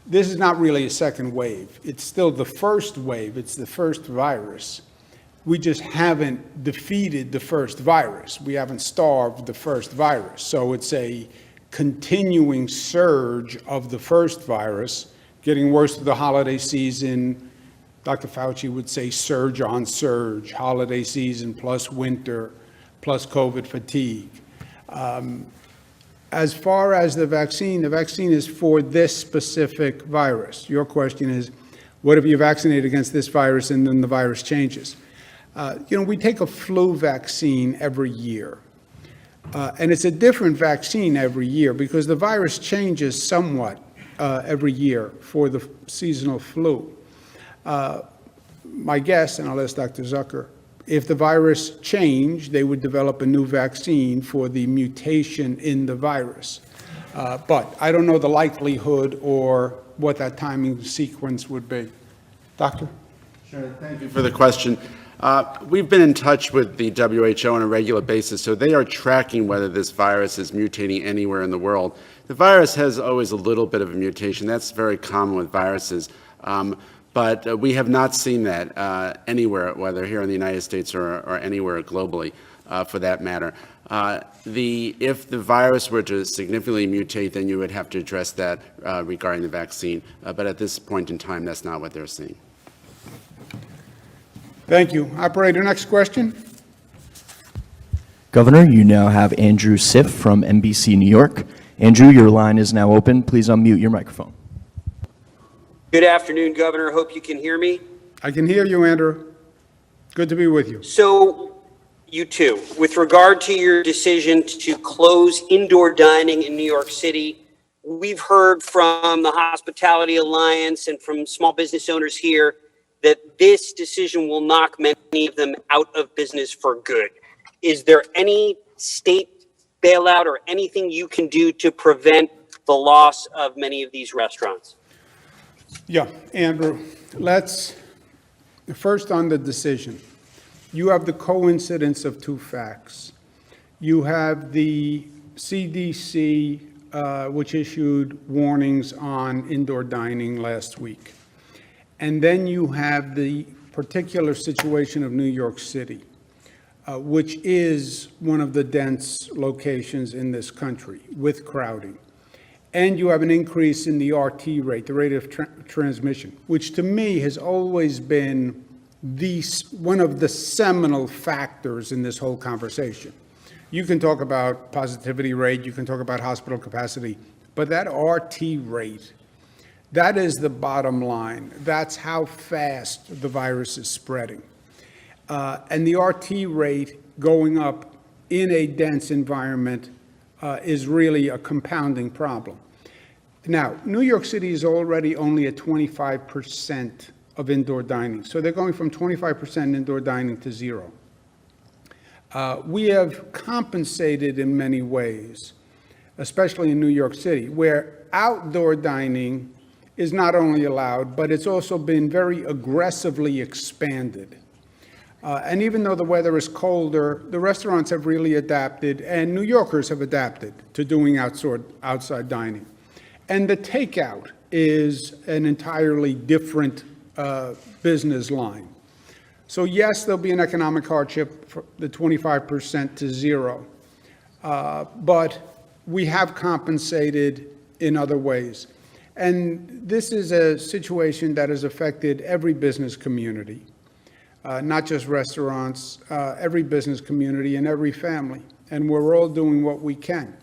This is not really a second wave. It's still the first wave. It's the first virus. We just haven't defeated the first virus. We haven't starved the first virus. So it's a continuing surge of the first virus, getting worse through the holiday season. Dr. Fauci would say surge on surge, holiday season plus winter plus COVID fatigue. As far as the vaccine is for this specific virus. Your question is, what if you vaccinate against this virus and then the virus changes? We take a flu vaccine every year. And it's a different vaccine every year because the virus changes somewhat every year for the seasonal flu. My guess, and I'll ask Dr. Zucker, if the virus changed, they would develop a new vaccine for the mutation in the virus. But I don't know the likelihood or what that timing sequence would be. Doctor? Sure, thank you for the question. We've been in touch with the WHO on a regular basis, so they are tracking whether this virus is mutating anywhere in the world. The virus has always a little bit of a mutation. That's very common with viruses. But we have not seen that anywhere, whether here in the United States or anywhere globally, for that matter. If the virus were to significantly mutate, then you would have to address that regarding the vaccine. But at this point in time, that's not what they're seeing. Thank you. Operator, next question. Governor, you now have Andrew Sif from NBC New York. Andrew, your line is now open. Please unmute your microphone. Good afternoon, Governor. Hope you can hear me. I can hear you, Andrew. Good to be with you. So, you too. With regard to your decision to close indoor dining in New York City, we've heard from the Hospitality Alliance and from small business owners here that this decision will knock many of them out of business for good. Is there any state bailout or anything you can do to prevent the loss of many of these restaurants? Yeah, Andrew, let's, first on the decision. You have the coincidence of two facts. You have the CDC, which issued warnings on indoor dining last week. And then you have the particular situation of New York City, which is one of the dense locations in this country with crowding. And you have an increase in the RT rate, the rate of transmission, which to me has always been one of the seminal factors in this whole conversation. You can talk about positivity rate, you can talk about hospital capacity, but that RT rate, that is the bottom line. That's how fast the virus is spreading. And the RT rate going up in a dense environment is really a compounding problem. Now, New York City is already only at 25% of indoor dining. So they're going from 25% indoor dining to zero. We have compensated in many ways, especially in New York City, where outdoor dining is not only allowed, but it's also been very aggressively expanded. And even though the weather is colder, the restaurants have really adapted, and New Yorkers have adapted to doing outside dining. And the takeout is an entirely different business line. So yes, there'll be an economic hardship for the 25% to zero, but we have compensated in other ways. And this is a situation that has affected every business community, not just restaurants, every business community and every family. And we're all doing what we can.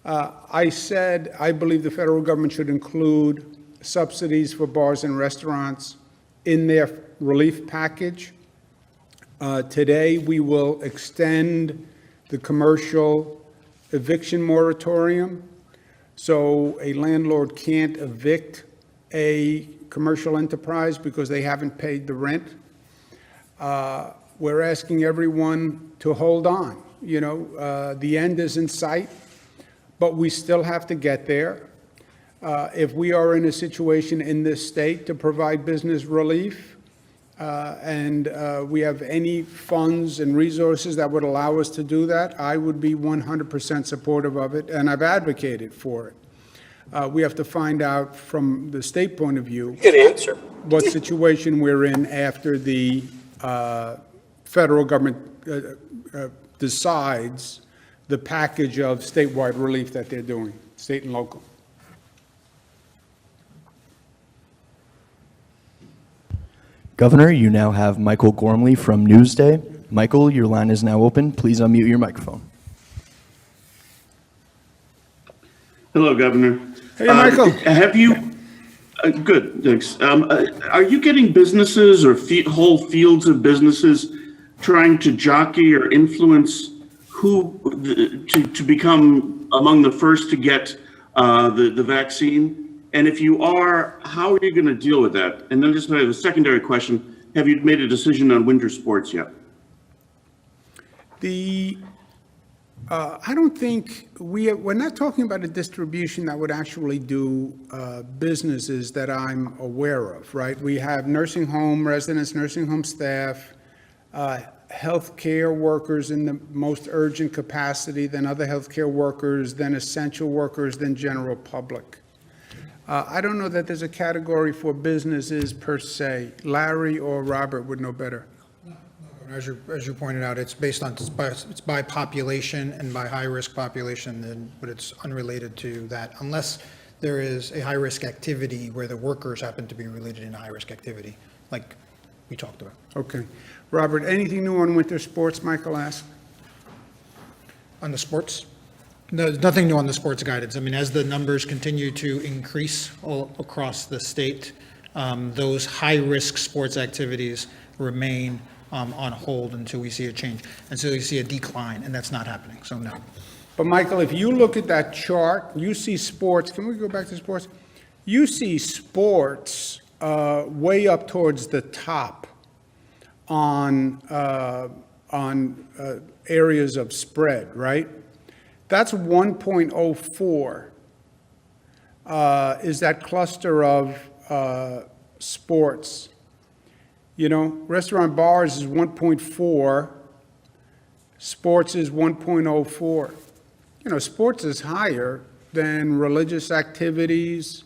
I said I believe the federal government should include subsidies for bars and restaurants in their relief package. Today, we will extend the commercial eviction moratorium. So a landlord can't evict a commercial enterprise because they haven't paid the rent. We're asking everyone to hold on. You know, the end is in sight, but we still have to get there. If we are in a situation in this state to provide business relief, and we have any funds and resources that would allow us to do that, I would be 100% supportive of it, and I've advocated for it. We have to find out from the state point of view Good answer. what situation we're in after the federal government decides the package of statewide relief that they're doing, state and local. Governor, you now have Michael Gormley from Newsday. Michael, your line is now open. Please unmute your microphone. Hello, Governor. Hey, Michael. Have you, good, thanks. Are you getting businesses or whole fields of businesses trying to jockey or influence who to become among the first to get the vaccine? And if you are, how are you going to deal with that? And then just a secondary question, have you made a decision on winter sports yet? I don't think we're not talking about a distribution that would actually do businesses that I'm aware of, right? We have nursing home residents, nursing home staff, healthcare workers in the most urgent capacity, then other healthcare workers, then essential workers, then general public. I don't know that there's a category for businesses per se. Larry or Robert would know better. As you pointed out, it's based on, it's by population and by high-risk population, but it's unrelated to that, unless there is a high-risk activity where the workers happen to be related in a high-risk activity, like we talked about. Okay. Robert, anything new on winter sports, Michael asked? On the sports? No, there's nothing new on the sports guidance. I mean, as the numbers continue to increase all across the state, those high-risk sports activities remain on hold until we see a change, until we see a decline, and that's not happening, so no. But Michael, if you look at that chart, you see sports, can we go back to sports? You see sports way up towards the top on areas of spread, right? That's 1.04 is that cluster of sports. You know, restaurant bars is 1.4, sports is 1.04. You know, sports is higher than religious activities,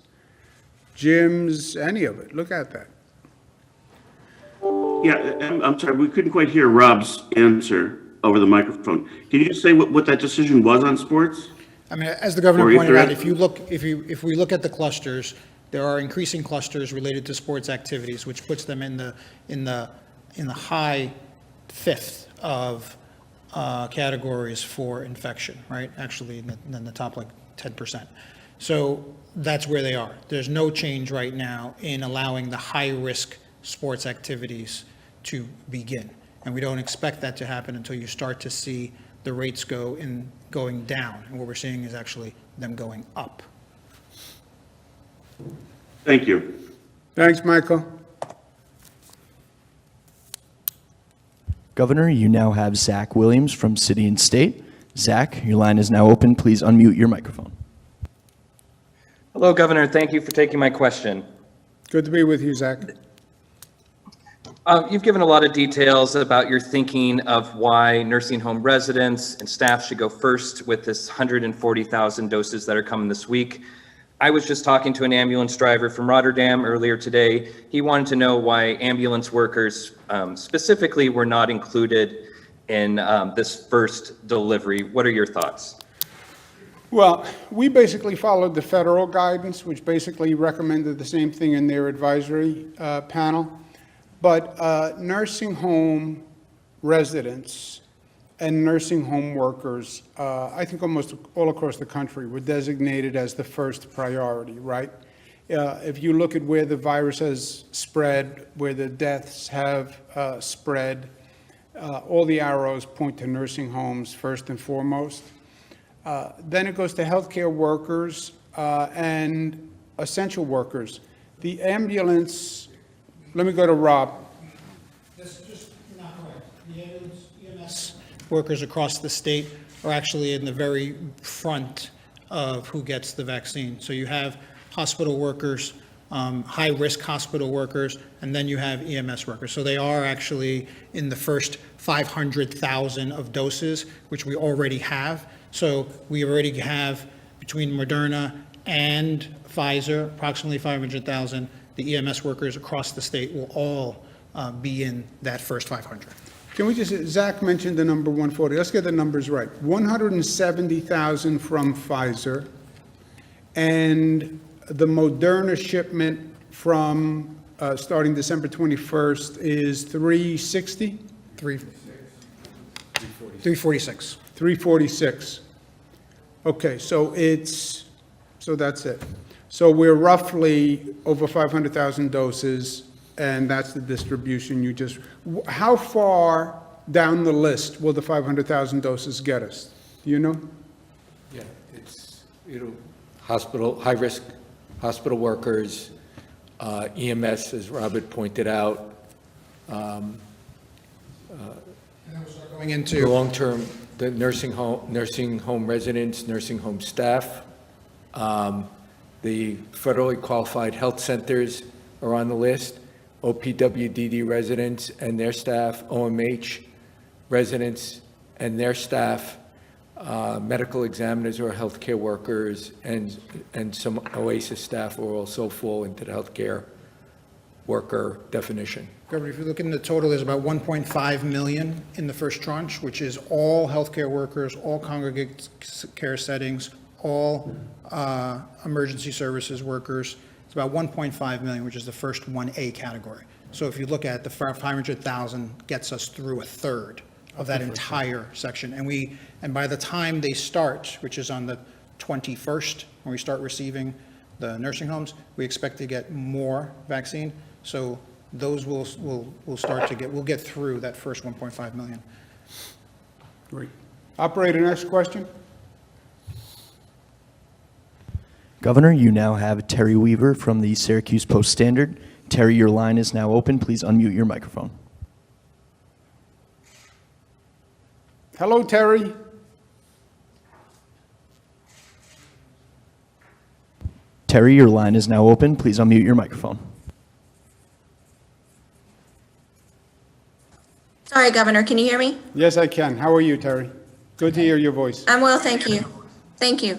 gyms, any of it. Look at that. Yeah, I'm sorry, we couldn't quite hear Rob's answer over the microphone. Can you just say what that decision was on sports? I mean, as the governor Or if pointed there- out, if we look at the clusters, there are increasing clusters related to sports activities, which puts them in the high fifth of categories for infection, right? Actually, in the top like 10%. So that's where they are. There's no change right now in allowing the high-risk sports activities to begin. And we don't expect that to happen until you start to see the rates going down. And what we're seeing is actually them going up. Thank you. Thanks, Michael. Governor, you now have Zach Williams from City and State. Zach, your line is now open. Please unmute your microphone. Hello, Governor. Thank you for taking my question. Good to be with you, Zach. You've given a lot of details about your thinking of why nursing home residents and staff should go first with this 140,000 doses that are coming this week. I was just talking to an ambulance driver from Rotterdam earlier today. He wanted to know why ambulance workers specifically were not included in this first delivery. What are your thoughts? Well, we basically followed the federal guidance, which basically recommended the same thing in their advisory panel. But nursing home residents and nursing home workers, I think almost all across the country, were designated as the first priority, right? If you look at where the virus has spread, where the deaths have spread, all the arrows point to nursing homes first and foremost. Then it goes to healthcare workers and essential workers. The ambulance, let me go to Rob. That's just not correct. The EMS workers across the state are actually in the very front of who gets the vaccine. So you have hospital workers, high-risk hospital workers, and then you have EMS workers. So they are actually in the first 500,000 of doses, which we already have. So we already have, between Moderna and Pfizer, approximately 500,000. The EMS workers across the state will all be in that first 500. Can we just, Zach mentioned the number 140. Let's get the numbers right. 170,000 from Pfizer, and the Moderna shipment from starting December 21st is 360? 346. 346. Okay, so that's it. So we're roughly over 500,000 doses, and that's the distribution you just, how far down the list will the 500,000 doses get us? Do you know? Yeah, high-risk hospital workers, EMS, as Robert pointed out, Going into long-term, the nursing home residents, nursing home staff, the federally qualified health centers are on the list, OPWDD residents and their staff, OMH residents and their staff, medical examiners or healthcare workers, and some OASIS staff will also fall into the healthcare worker definition. Governor, if you look in the total, there's about 1.5 million in the first tranche, which is all healthcare workers, all congregate care settings, all emergency services workers. It's about 1.5 million, which is the first 1A category. So if you look at the 500,000 gets us through a third of that entire section. And by the time they start, which is on the 21st, when we start receiving the nursing homes, we expect to get more vaccine. So those will start to we'll get through that first 1.5 million. Great. Operator, next question. Governor, you now have Terry Weaver from the Syracuse Post-Standard. Terry, your line is now open. Please unmute your microphone. Hello, Terry. Terry, your line is now open. Please unmute your microphone. Sorry, Governor, can you hear me? Yes, I can. How are you, Terry? Good to hear your voice. I'm well, thank you. Thank you.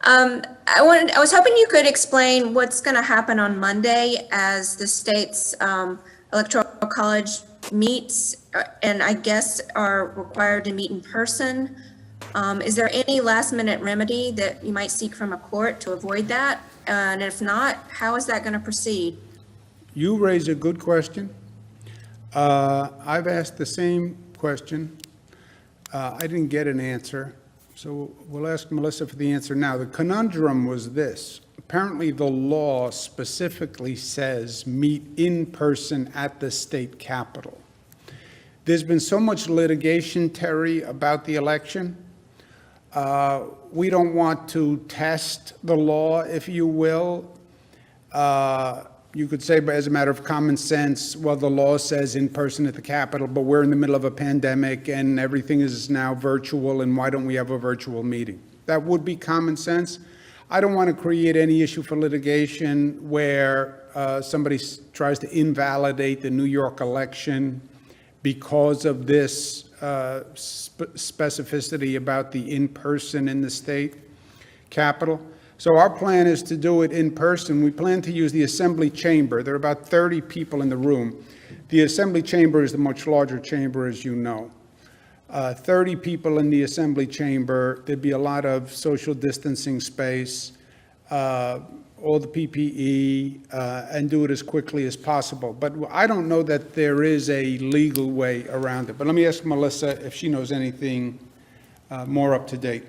I was hoping you could explain what's going to happen on Monday as the state's electoral college meets, and I guess are required to meet in person. Is there any last-minute remedy that you might seek from a court to avoid that? And if not, how is that going to proceed? You raise a good question. I've asked the same question. I didn't get an answer, so we'll ask Melissa for the answer now. The conundrum was this. Apparently, the law specifically says meet in person at the state capitol. There's been so much litigation, Terry, about the election. We don't want to test the law, if you will. You could say, but as a matter of common sense, well, the law says in person at the Capitol, but we're in the middle of a pandemic and everything is now virtual, and why don't we have a virtual meeting? That would be common sense. I don't want to create any issue for litigation where somebody tries to invalidate the New York election because of this specificity about the in-person in the state capitol. So our plan is to do it in person. We plan to use the Assembly Chamber. There are about 30 people in the room. The Assembly Chamber is the much larger chamber, as you know. 30 people in the Assembly Chamber. There'd be a lot of social distancing space, all the PPE, and do it as quickly as possible. But I don't know that there is a legal way around it. But let me ask Melissa if she knows anything more up to date.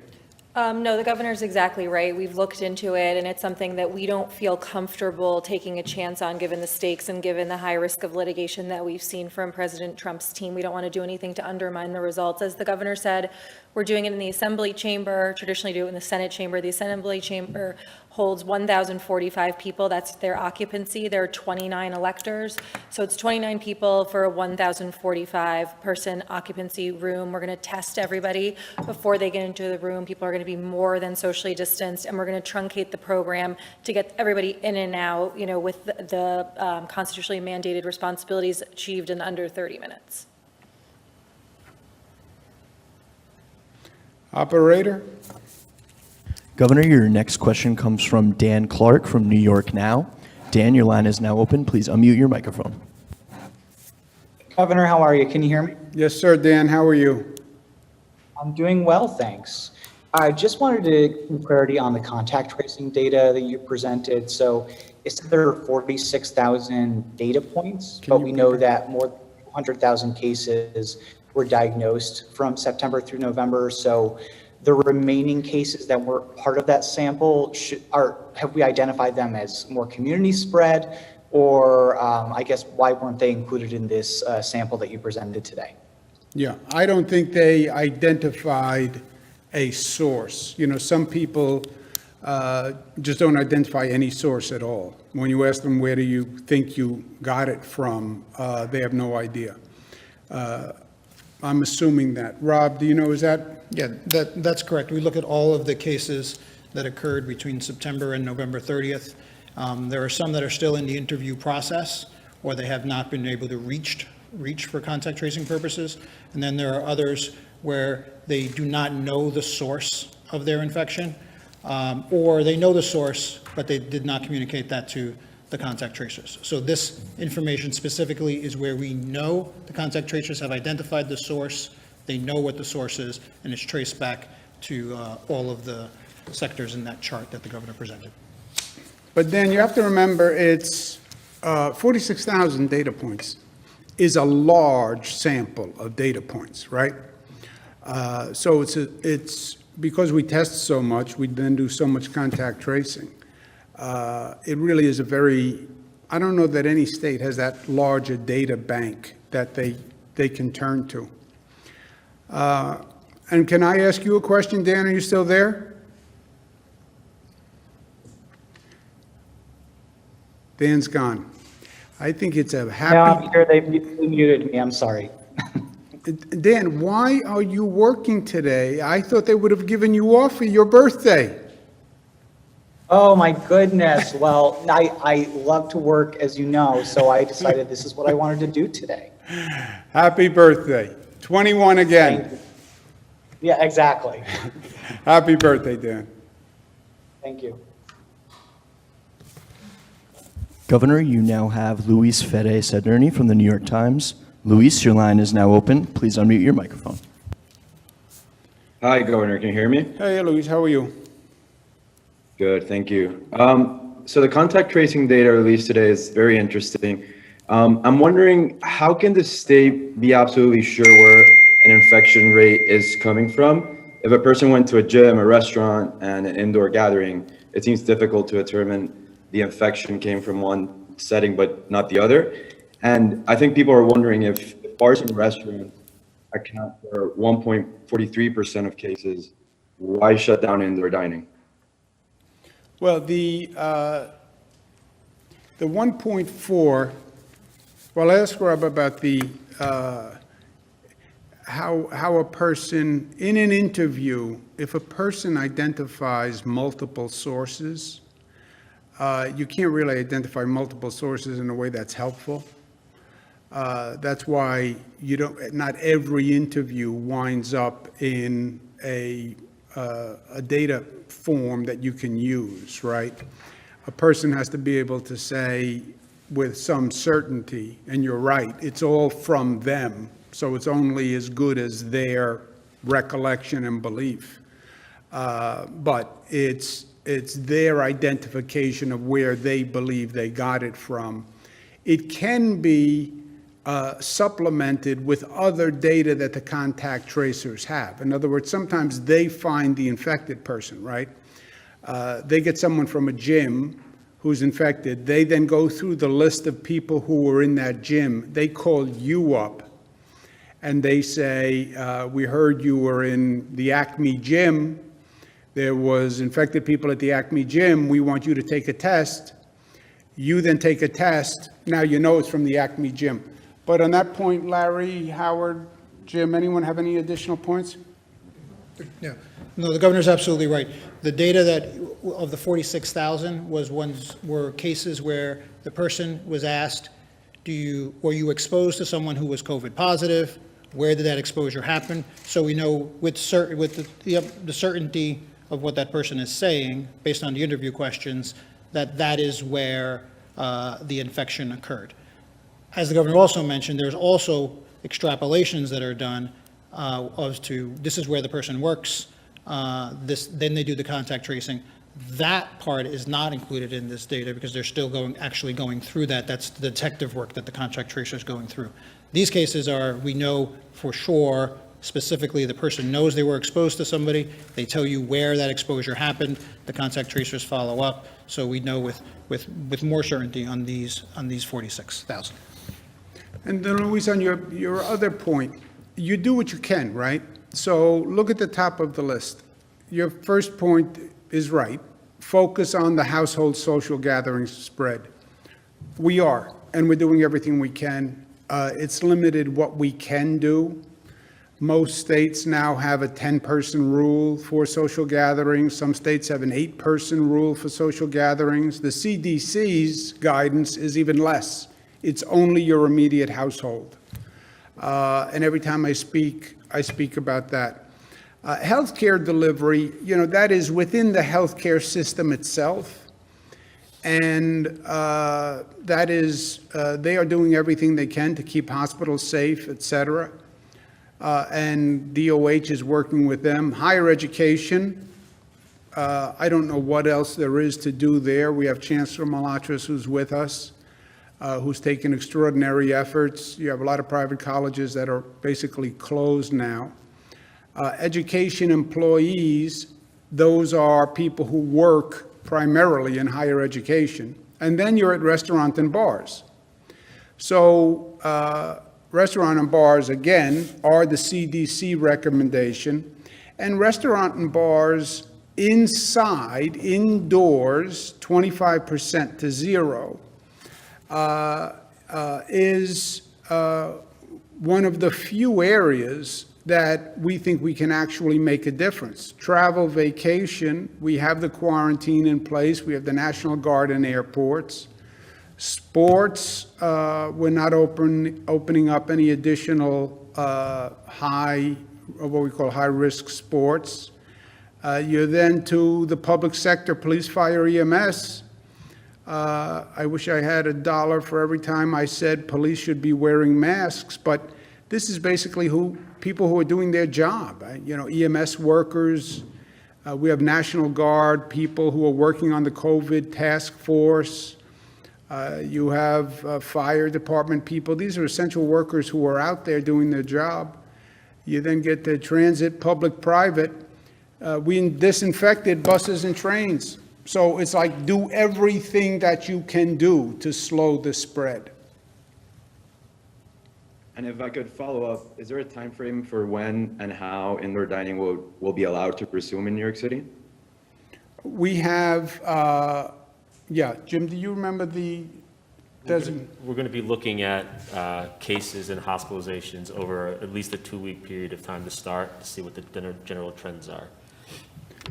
No, the governor's exactly right. We've looked into it, and it's something that we don't feel comfortable taking a chance on, given the stakes and given the high risk of litigation that we've seen from President Trump's team. We don't want to do anything to undermine the results. As the governor said, we're doing it in the Assembly Chamber, traditionally do it in the Senate Chamber. The Assembly Chamber holds 1,045 people. That's their occupancy. There are 29 electors. So it's 29 people for a 1,045 person occupancy room. We're going to test everybody before they get into the room. People are going to be more than socially distanced, and we're going to truncate the program to get everybody in and out, you know, with the constitutionally mandated responsibilities achieved in under 30 minutes. Operator? Governor, your next question comes from Dan Clark from New York Now. Dan, your line is now open. Please unmute your microphone. Governor, how are you? Can you hear me? Yes, sir. Dan, how are you? I'm doing well, thanks. I just wanted to get clarity on the contact tracing data that you presented. So it's that there are 46,000 data points, but we know that more than 200,000 cases were diagnosed from September through November. So the remaining cases that were part of that sample, have we identified them as more community spread, or I guess why weren't they included in this sample that you presented today? Yeah, I don't think they identified a source. You know, some people just don't identify any source at all. When you ask them, where do you think you got it from, they have no idea. I'm assuming that. Rob, do you know, is that? Yeah, that's correct. We look at all of the cases that occurred between September and November 30th. There are some that are still in the interview process, or they have not been able to reach for contact tracing purposes. And then there are others where they do not know the source of their infection, or they know the source, but they did not communicate that to the contact tracers. So this information specifically is where we know the contact tracers have identified the source, they know what the source is, and it's traced back to all of the sectors in that chart that the governor presented. But then you have to remember, it's 46,000 data points. is a large sample of data points, right? So it's because we test so much, we then do so much contact tracing. It really is a very, I don't know that any state has that large a data bank that they can turn to. And can I ask you a question, Dan? Are you still there? Dan's gone. I think it's a happy. No, I'm here. They muted me. I'm sorry. Dan, why are you working today? I thought they would have given you off for your birthday. Oh, my goodness. Well, I love to work, as you know, so I decided this is what I wanted to do today. Happy birthday. 21 again. Yeah, exactly. Happy birthday, Dan. Thank you. Governor, you now have Luis Fede Sednerny from the New York Times. Luis, your line is now open. Please unmute your microphone. Hi, Governor. Can you hear me? Hey, Luis, how are you? Good, thank you. So the contact tracing data released today is very interesting. I'm wondering, how can the state be absolutely sure where an infection rate is coming from? If a person went to a gym, a restaurant, and an indoor gathering, it seems difficult to determine the infection came from one setting but not the other. And I think people are wondering if bars and restaurants account for 1.43% of cases, why shut down indoor dining? Well, the 1.4, well, ask Rob about the, how a person, in an interview, if a person identifies multiple sources, you can't really identify multiple sources in a way that's helpful. That's why not every interview winds up in a data form that you can use, right? A person has to be able to say with some certainty, and you're right, it's all from them, so it's only as good as their recollection and belief. But it's their identification of where they believe they got it from. It can be supplemented with other data that the contact tracers have. In other words, sometimes they find the infected person, right? They get someone from a gym who's infected. They then go through the list of people who were in that gym. They call you up and they say, we heard you were in the Acme gym. There was infected people at the Acme gym. We want you to take a test. You then take a test. Now you know it's from the Acme gym. But on that point, Larry, Howard, Jim, anyone have any additional points? Yeah, no, the governor's absolutely right. The data that, of the 46,000 were cases where the person was asked, were you exposed to someone who was COVID positive? Where did that exposure happen? So we know with the certainty of what that person is saying, based on the interview questions, that is where the infection occurred. As the governor also mentioned, there's also extrapolations that are done as to this is where the person works, then they do the contact tracing. That part is not included in this data because they're still actually going through that. That's the detective work that the contact tracer is going through. These cases are, we know for sure, specifically the person knows they were exposed to somebody, they tell you where that exposure happened, the contact tracers follow up, so we know with more certainty on these 46,000. And then, Luis, on your other point, you do what you can, right? So look at the top of the list. Your first point is right. Focus on the household social gatherings spread. We are, and we're doing everything we can. It's limited what we can do. Most states now have a 10-person rule for social gatherings. Some states have an 8-person rule for social gatherings. The CDC's guidance is even less. It's only your immediate household. And every time I speak about that. Healthcare delivery, that is within the healthcare system itself. And that is, they are doing everything they can to keep hospitals safe, et cetera. And DOH is working with them. Higher education, I don't know what else there is to do there. We have Chancellor Malatras who's with us. who's taken extraordinary efforts. You have a lot of private colleges that are basically closed now. Education employees, those are people who work primarily in higher education. And then you're at restaurant and bars. So restaurant and bars, again, are the CDC recommendation. And restaurant and bars inside, indoors, 25% to 0, is one of the few areas that we think we can actually make a difference. Travel, vacation, we have the quarantine in place. We have the National Guard in airports. Sports, we're not opening up any additional what we call high-risk sports. You're then to the public sector, police, fire, EMS. I wish I had $1 for every time I said police should be wearing masks, but this is basically people who are doing their job. EMS workers. We have National Guard people who are working on the COVID task force. You have fire department people. These are essential workers who are out there doing their job. You then get the transit, public, private. We disinfected buses and trains. So it's like do everything that you can do to slow the spread. And if I could follow up, is there a time frame for when and how indoor dining will be allowed to resume in New York City? We have, Jim, do you remember the designation? We're going to be looking at cases and hospitalizations over at least a 2-week period of time to start to see what the general trends are.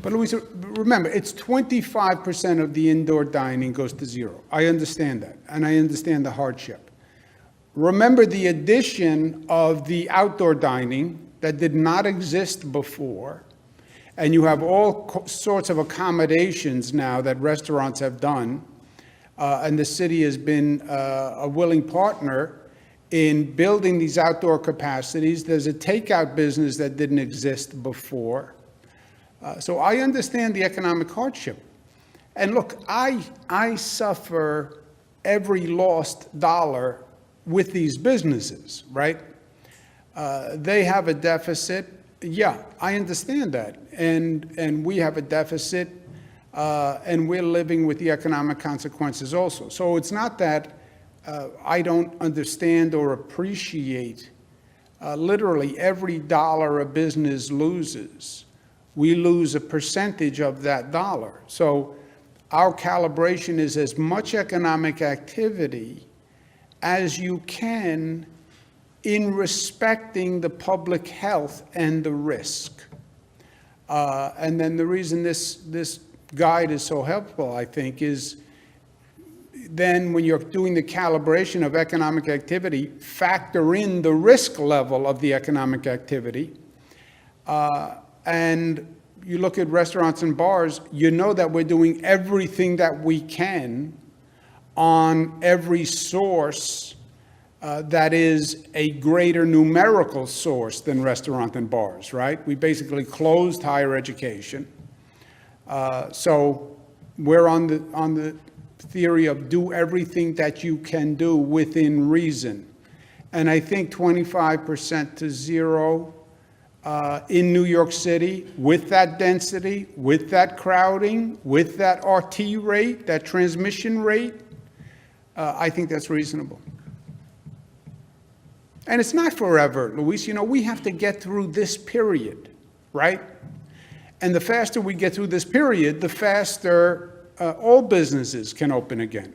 But Luisa, remember, it's 25% of the indoor dining goes to 0. I understand that, and I understand the hardship. Remember the addition of the outdoor dining that did not exist before, and you have all sorts of accommodations now that restaurants have done, and the city has been a willing partner in building these outdoor capacities. There's a takeout business that didn't exist before. So I understand the economic hardship. And look, I suffer every lost dollar with these businesses, right? They have a deficit. Yeah, I understand that. And we have a deficit, and we're living with the economic consequences also. So it's not that I don't understand or appreciate literally every dollar a business loses. We lose a percentage of that dollar. So our calibration is as much economic activity as you can in respecting the public health and the risk. And then the reason this guide is so helpful, I think, is then when you're doing the calibration of economic activity, factor in the risk level of the economic activity. And you look at restaurants and bars, you know that we're doing everything that we can on every source that is a greater numerical source than restaurant and bars, right? We basically closed higher education. So we're on the theory of do everything that you can do within reason. And I think 25% to 0 in New York City, with that density, with that crowding, with that RT rate, that transmission rate, I think that's reasonable. And it's not forever, Luis. We have to get through this period, right? And the faster we get through this period, the faster all businesses can open again.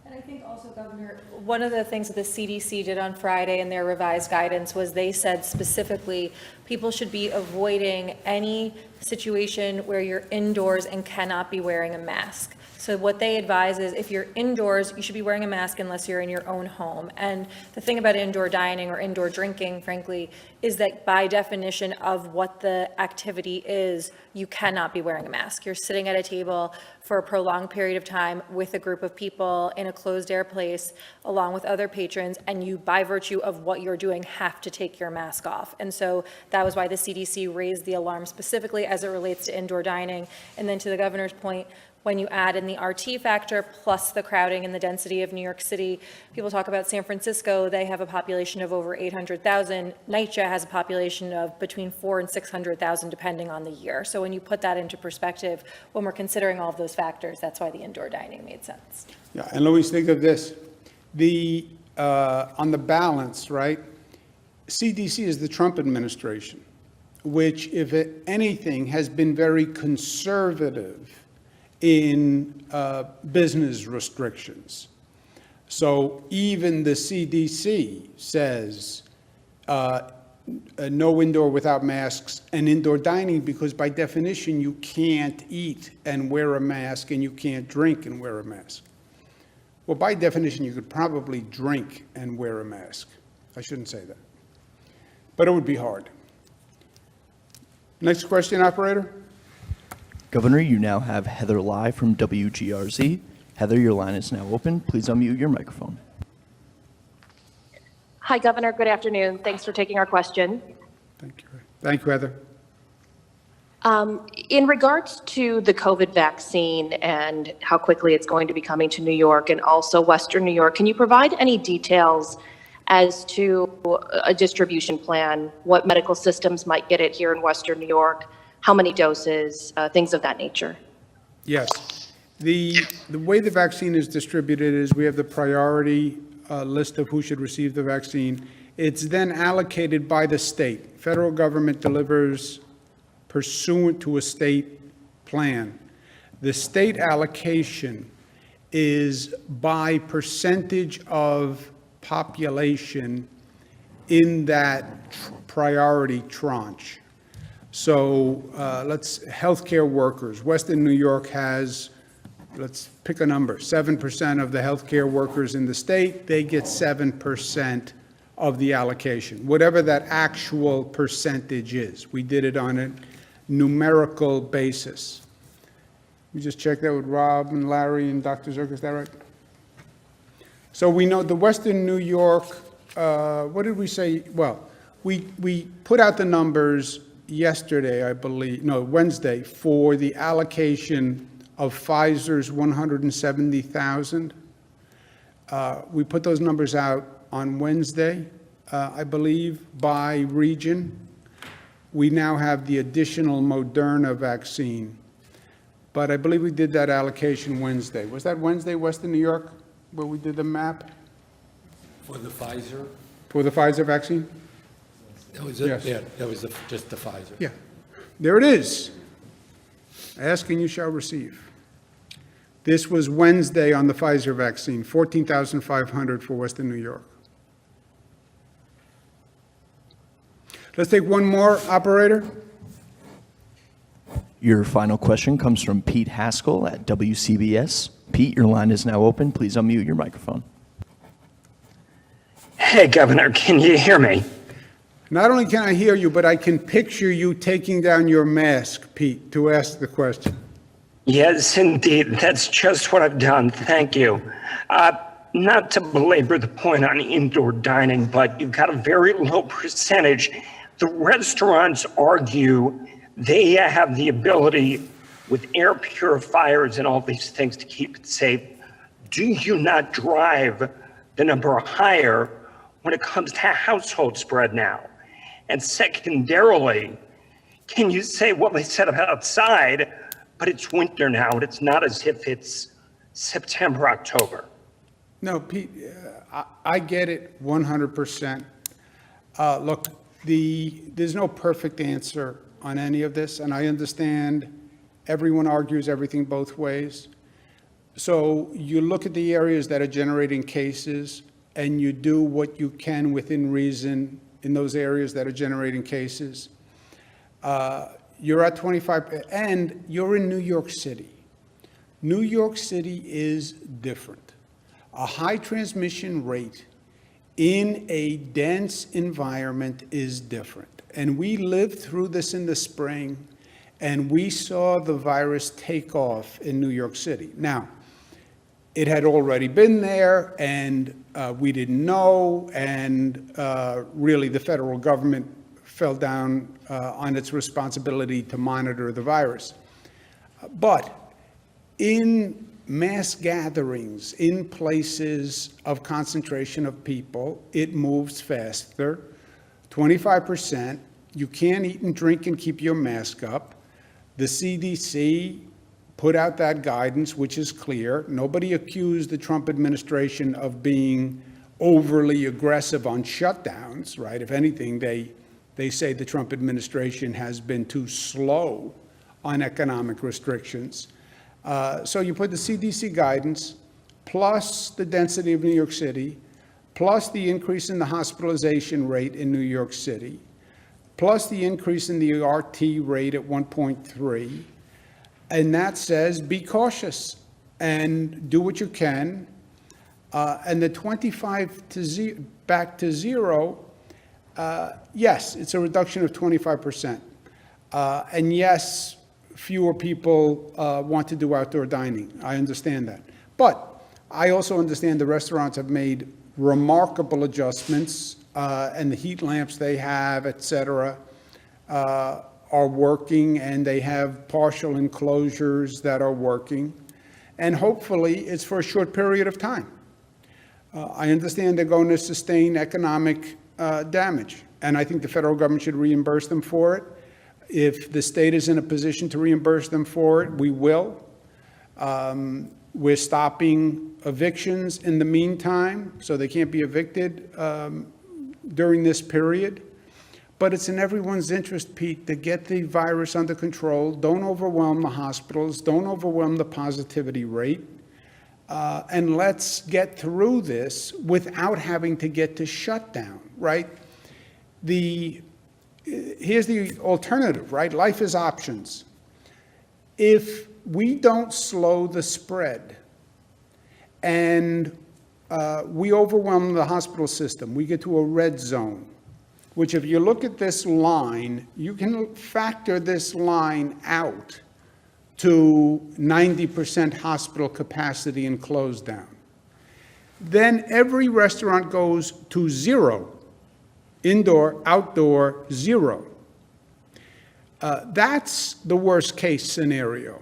And I think also, Governor, one of the things that the CDC did on Friday in their revised guidance was they said specifically people should be avoiding any situation where you're indoors and cannot be wearing a mask. So what they advise is if you're indoors, you should be wearing a mask unless you're in your own home. And the thing about indoor dining or indoor drinking, frankly, is that by definition of what the activity is, you cannot be wearing a mask. You're sitting at a table for a prolonged period of time with a group of people in a closed air place along with other patrons, and you, by virtue of what you're doing, have to take your mask off. And so that was why the CDC raised the alarm specifically as it relates to indoor dining. And then to the governor's point, When you add in the RT factor plus the crowding and the density of New York City, people talk about San Francisco, they have a population of over 800,000. NYCHA has a population of between 400,000 and 600,000 depending on the year. So when you put that into perspective, when we're considering all of those factors, that's why the indoor dining made sense. Yeah, and Louise, think of this. On the balance, right, CDC is the Trump administration, which, if anything, has been very conservative in business restrictions. So even the CDC says no indoor without masks and indoor dining, because by definition, you can't eat and wear a mask and you can't drink and wear a mask. Well, by definition, you could probably drink and wear a mask. I shouldn't say that. But it would be hard. Next question, operator. Governor, you now have Heather Lai from WGRZ. Heather, your line is now open. Please unmute your microphone. Hi, Governor. Good afternoon. Thanks for taking our question. Thank you. Thank you, Heather. In regards to the COVID vaccine and how quickly it's going to be coming to New York and also Western New York, can you provide any details as to a distribution plan, what medical systems might get it here in Western New York, how many doses, things of that nature? Yes. The way the vaccine is distributed is we have the priority list of who should receive the vaccine. It's then allocated by the state. Federal government delivers pursuant to a state plan. The state allocation is by percentage of population in that priority tranche. So healthcare workers, Western New York has, let's pick a number, 7% of the healthcare workers in the state, they get 7% of the allocation, whatever that actual percentage is. We did it on a numerical basis. We just checked that with Rob and Larry and Dr. Zirk, is that right? So we know the Western New York, what did we say? Well, we put out the numbers yesterday, I believe, no, Wednesday, for the allocation of Pfizer's 170,000. We put those numbers out on Wednesday, I believe, by region. We now have the additional Moderna vaccine, but I believe we did that allocation Wednesday. Was that Wednesday, Western New York, where we did the map? For the Pfizer? For the Pfizer vaccine? That was Yes. Yeah, that was just the Pfizer. Yeah, there it is. Ask and you shall receive. This was Wednesday on the Pfizer vaccine, 14,500 for Western New York. Let's take one more, operator. Your final question comes from Pete Haskell at WCBS. Pete, your line is now open. Please unmute your microphone. Hey, Governor, can you hear me? Not only can I hear you, but I can picture you taking down your mask, Pete, to ask the question. Yes, indeed. That's just what I've done. Thank you. Not to belabor the point on indoor dining, but you've got a very low percentage. The restaurants argue they have the ability with air purifiers and all these things to keep it safe. Do you not drive the number higher when it comes to household spread now? And secondarily, can you say, well, they set up outside, but it's winter now, and it's not as if it's September, October? No, Pete, I get it 100%. Look, there's no perfect answer on any of this, and I understand everyone argues everything both ways. So you look at the areas that are generating cases, and you do what you can within reason in those areas that are generating cases. You're at 25, and you're in New York City. New York City is different. A high transmission rate in a dense environment is different. And we lived through this in the spring, and we saw the virus take off in New York City. Now, it had already been there, and we didn't know, and really the federal government fell down on its responsibility to monitor the virus. But In mass gatherings, in places of concentration of people, it moves faster. 25%, you can't eat and drink and keep your mask up. The CDC put out that guidance, which is clear. Nobody accused the Trump administration of being overly aggressive on shutdowns, right? If anything, they say the Trump administration has been too slow on economic restrictions. So you put the CDC guidance, plus the density of New York City, plus the increase in the hospitalization rate in New York City, plus the increase in the RT rate at 1.3, and that says be cautious and do what you can. And the 25 to back to zero, yes, it's a reduction of 25%. And yes, fewer people want to do outdoor dining. I understand that. But I also understand the restaurants have made remarkable adjustments, and the heat lamps they have, et cetera, are working, and they have partial enclosures that are working. And hopefully it's for a short period of time. I understand they're going to sustain economic damage, and I think the federal government should reimburse them for it. If the state is in a position to reimburse them for it, we will. We're stopping evictions in the meantime, so they can't be evicted during this period. But it's in everyone's interest, Pete, to get the virus under control. Don't overwhelm the hospitals. Don't overwhelm the positivity rate. And let's get through this without having to get to shutdown, right? Here's the alternative, right? Life is options. If we don't slow the spread and we overwhelm the hospital system, we get to a red zone, which if you look at this line, you can factor this line out to 90% hospital capacity and close down. Then every restaurant goes to zero. Indoor, outdoor, zero. That's the worst case scenario.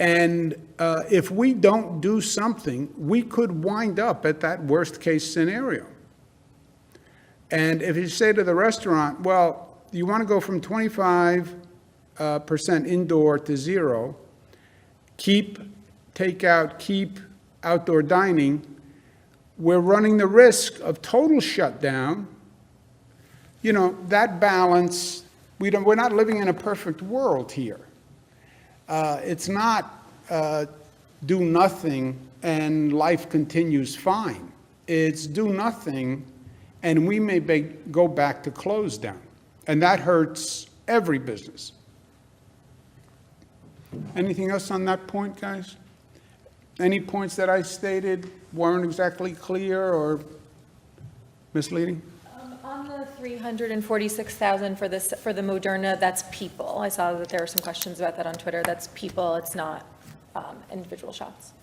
And if we don't do something, we could wind up at that worst case scenario. And if you say to the restaurant, well, you want to go from 25% indoor to zero, keep takeout, keep outdoor dining, we're running the risk of total shutdown. You know, that balance, we're not living in a perfect world here. It's not do nothing and life continues fine. It's do nothing and we may go back to close down. And that hurts every business. Anything else on that point, guys? Any points that I stated weren't exactly clear or misleading? On the 346,000 for the Moderna, that's people. I saw that there were some questions about that on Twitter. That's people. It's not individual shots.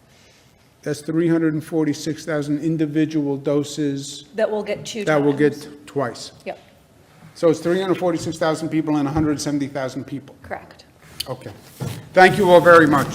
That's 346,000 individual doses. That will get two That will times. get twice. Yep, So it's 346,000 people and 170,000 people. correct. Okay. Thank you all very much.